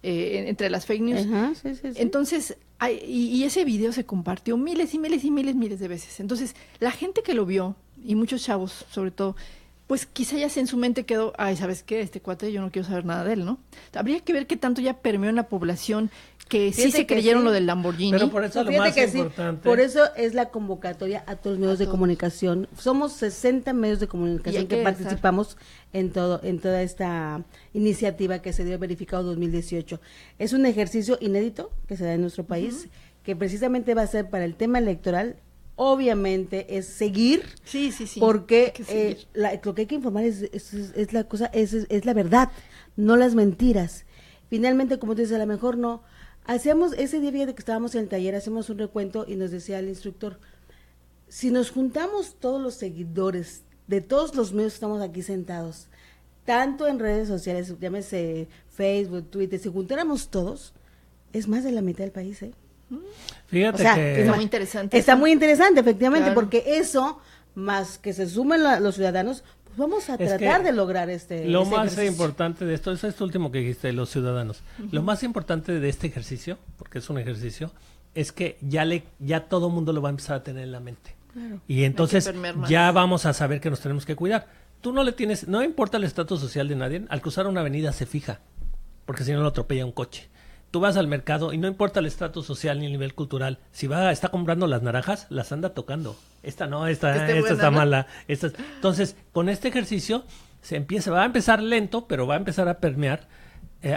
Entre las fake news. Ajá, sí. Entonces, y ese video se compartió miles de veces. Entonces, la gente que lo vio, y muchos chavos sobre todo, pues quizá ya en su mente quedó, ay, ¿sabes qué? Este cuate yo no quiero saber nada de él, ¿no? Habría que ver qué tanto ya permeó en la población que sí se creyeron lo del Lamborghini. Pero por eso lo más importante. Por eso es la convocatoria a todos los medios de comunicación. Somos 60 medios de comunicación que participamos en toda esta iniciativa que se dio verificado 2018. Es un ejercicio inédito que se da en nuestro país, que precisamente va a ser para el tema electoral. Obviamente es seguir, sí, porque lo que hay que informar es la cosa, es la verdad, no las mentiras. Finalmente, como tú dices, a lo mejor no. Hacíamos ese día que estábamos en el taller, hacemos un recuento y nos decía el instructor, si nos juntamos todos los seguidores de todos los medios que estamos aquí sentados, tanto en redes sociales, llámese Facebook, Twitter, si juntáramos todos, es más de la mitad del país, ¿eh? Fíjate que está muy interesante. Está muy interesante, efectivamente, porque eso, más que se sumen los ciudadanos, pues vamos a tratar de lograr lo más importante de esto es esto último que dijiste, los ciudadanos. Lo más importante de este ejercicio, porque es un ejercicio, es que ya todo mundo lo va a empezar a tener en la mente. Claro. Y entonces ya vamos a saber que nos tenemos que cuidar. Tú no importa el estatus social de nadie, al cruzar una avenida se fija, porque si no lo atropella un coche. Tú vas al mercado y no importa el estatus social ni el nivel cultural. Si está comprando las naranjas, las anda tocando. Esta no, esta está mala. Entonces, con este ejercicio va a empezar lento, pero va a empezar a permear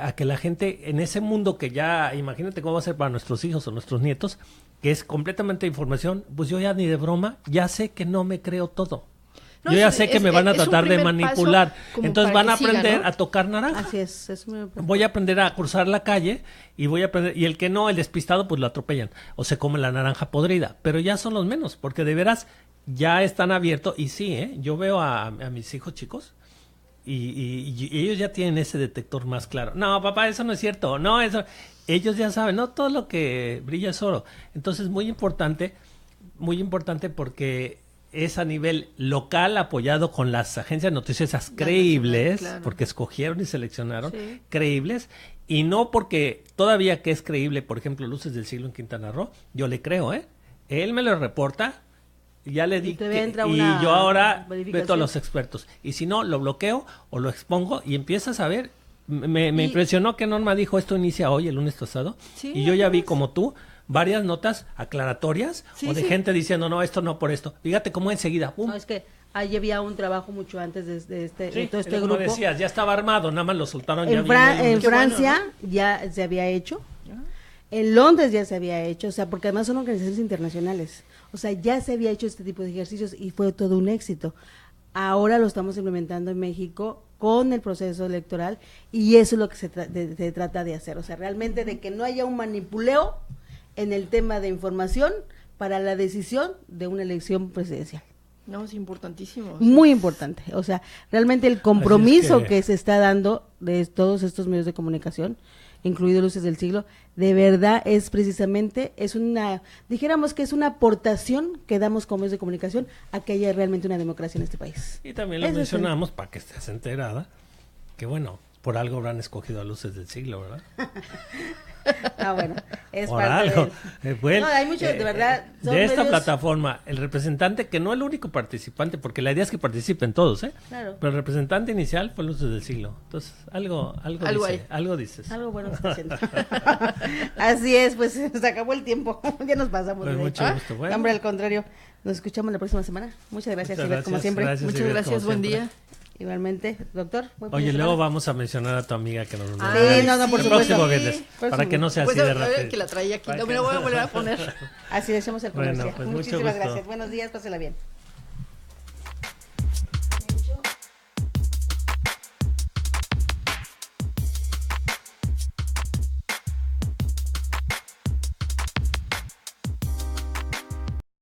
a que la gente en ese mundo que ya, imagínate cómo va a ser para nuestros hijos o nuestros nietos, que es completamente información, pues yo ya ni de broma, ya sé que no me creo todo. Yo ya sé que me van a tratar de manipular. Entonces van a aprender, ¿no?, a tocar naranja. Así es muy importante. Voy a aprender a cruzar la calle y voy a aprender, y el que no, el despistado, pues lo atropellan o se come la naranja podrida, pero ya son los menos, porque de veras ya están abiertos. Y sí, yo veo a mis hijos chicos y ellos ya tienen ese detector más claro. No, papá, eso no es cierto. No, eso, ellos ya saben, no todo lo que brilla es oro. Entonces, muy importante porque es a nivel local, apoyado con las agencias noticiosas creíbles, claro, porque escogieron y seleccionaron, sí, creíbles, y no porque todavía que es creíble, por ejemplo, Luces del Siglo en Quintana Roo, yo le creo, él me lo reporta, ya le di y yo ahora meto a los expertos, y si no, lo bloqueo o lo expongo y empiezas a ver. Me impresionó que Norma dijo, esto inicia hoy, el lunes pasado, sí, y yo ya vi como tú varias notas aclaratorias, sí, o de gente diciendo, no, esto no por esto. Fíjate cómo enseguida, ¡pum! No, es que ahí había un trabajo mucho antes de todo este grupo. Como decías, ya estaba armado, nada más lo soltaron ya bien. En Francia ya se había hecho, en Londres ya se había hecho, o sea, porque además son organizaciones internacionales, o sea, ya se había hecho este tipo de ejercicios y fue todo un éxito. Ahora lo estamos implementando en México con el proceso electoral y eso es lo que se trata de hacer, o sea, realmente de que no haya un manipuleo en el tema de información para la decisión de una elección presidencial. No, es importantísimo. Muy importante, o sea, realmente el compromiso que se está dando de todos estos medios de comunicación, incluido Luces del Siglo, de verdad es precisamente, dijéramos que es una aportación que damos como medios de comunicación a que haya realmente una democracia en este país. Y también lo mencionamos para que estés enterada, que bueno, por algo habrán escogido a Luces del Siglo, ¿verdad? Bueno, es por parte algo. No, hay muchos, de verdad. De esta plataforma, el representante, que no el único participante, porque la idea es que participen todos, Claro. Pero el representante inicial fue Luces del Siglo. Entonces, algo dices. Algo bueno está haciendo. Así es, pues se acabó el tiempo. Ya nos pasamos. Pues mucho gusto. Bueno. Hombre, al contrario. Nos escuchamos la próxima semana. Muchas gracias, Ivette, como siempre. Muchas gracias, buen día. Igualmente, doctor. Oye, luego vamos a mencionar a tu amiga que nos sí, no, por supuesto. Para que no sea así de rápido. Que la traía aquí, no me la voy a volver a poner. Así le echamos el comercial. Pues muchísimas gracias. Buenos días, pásela bien.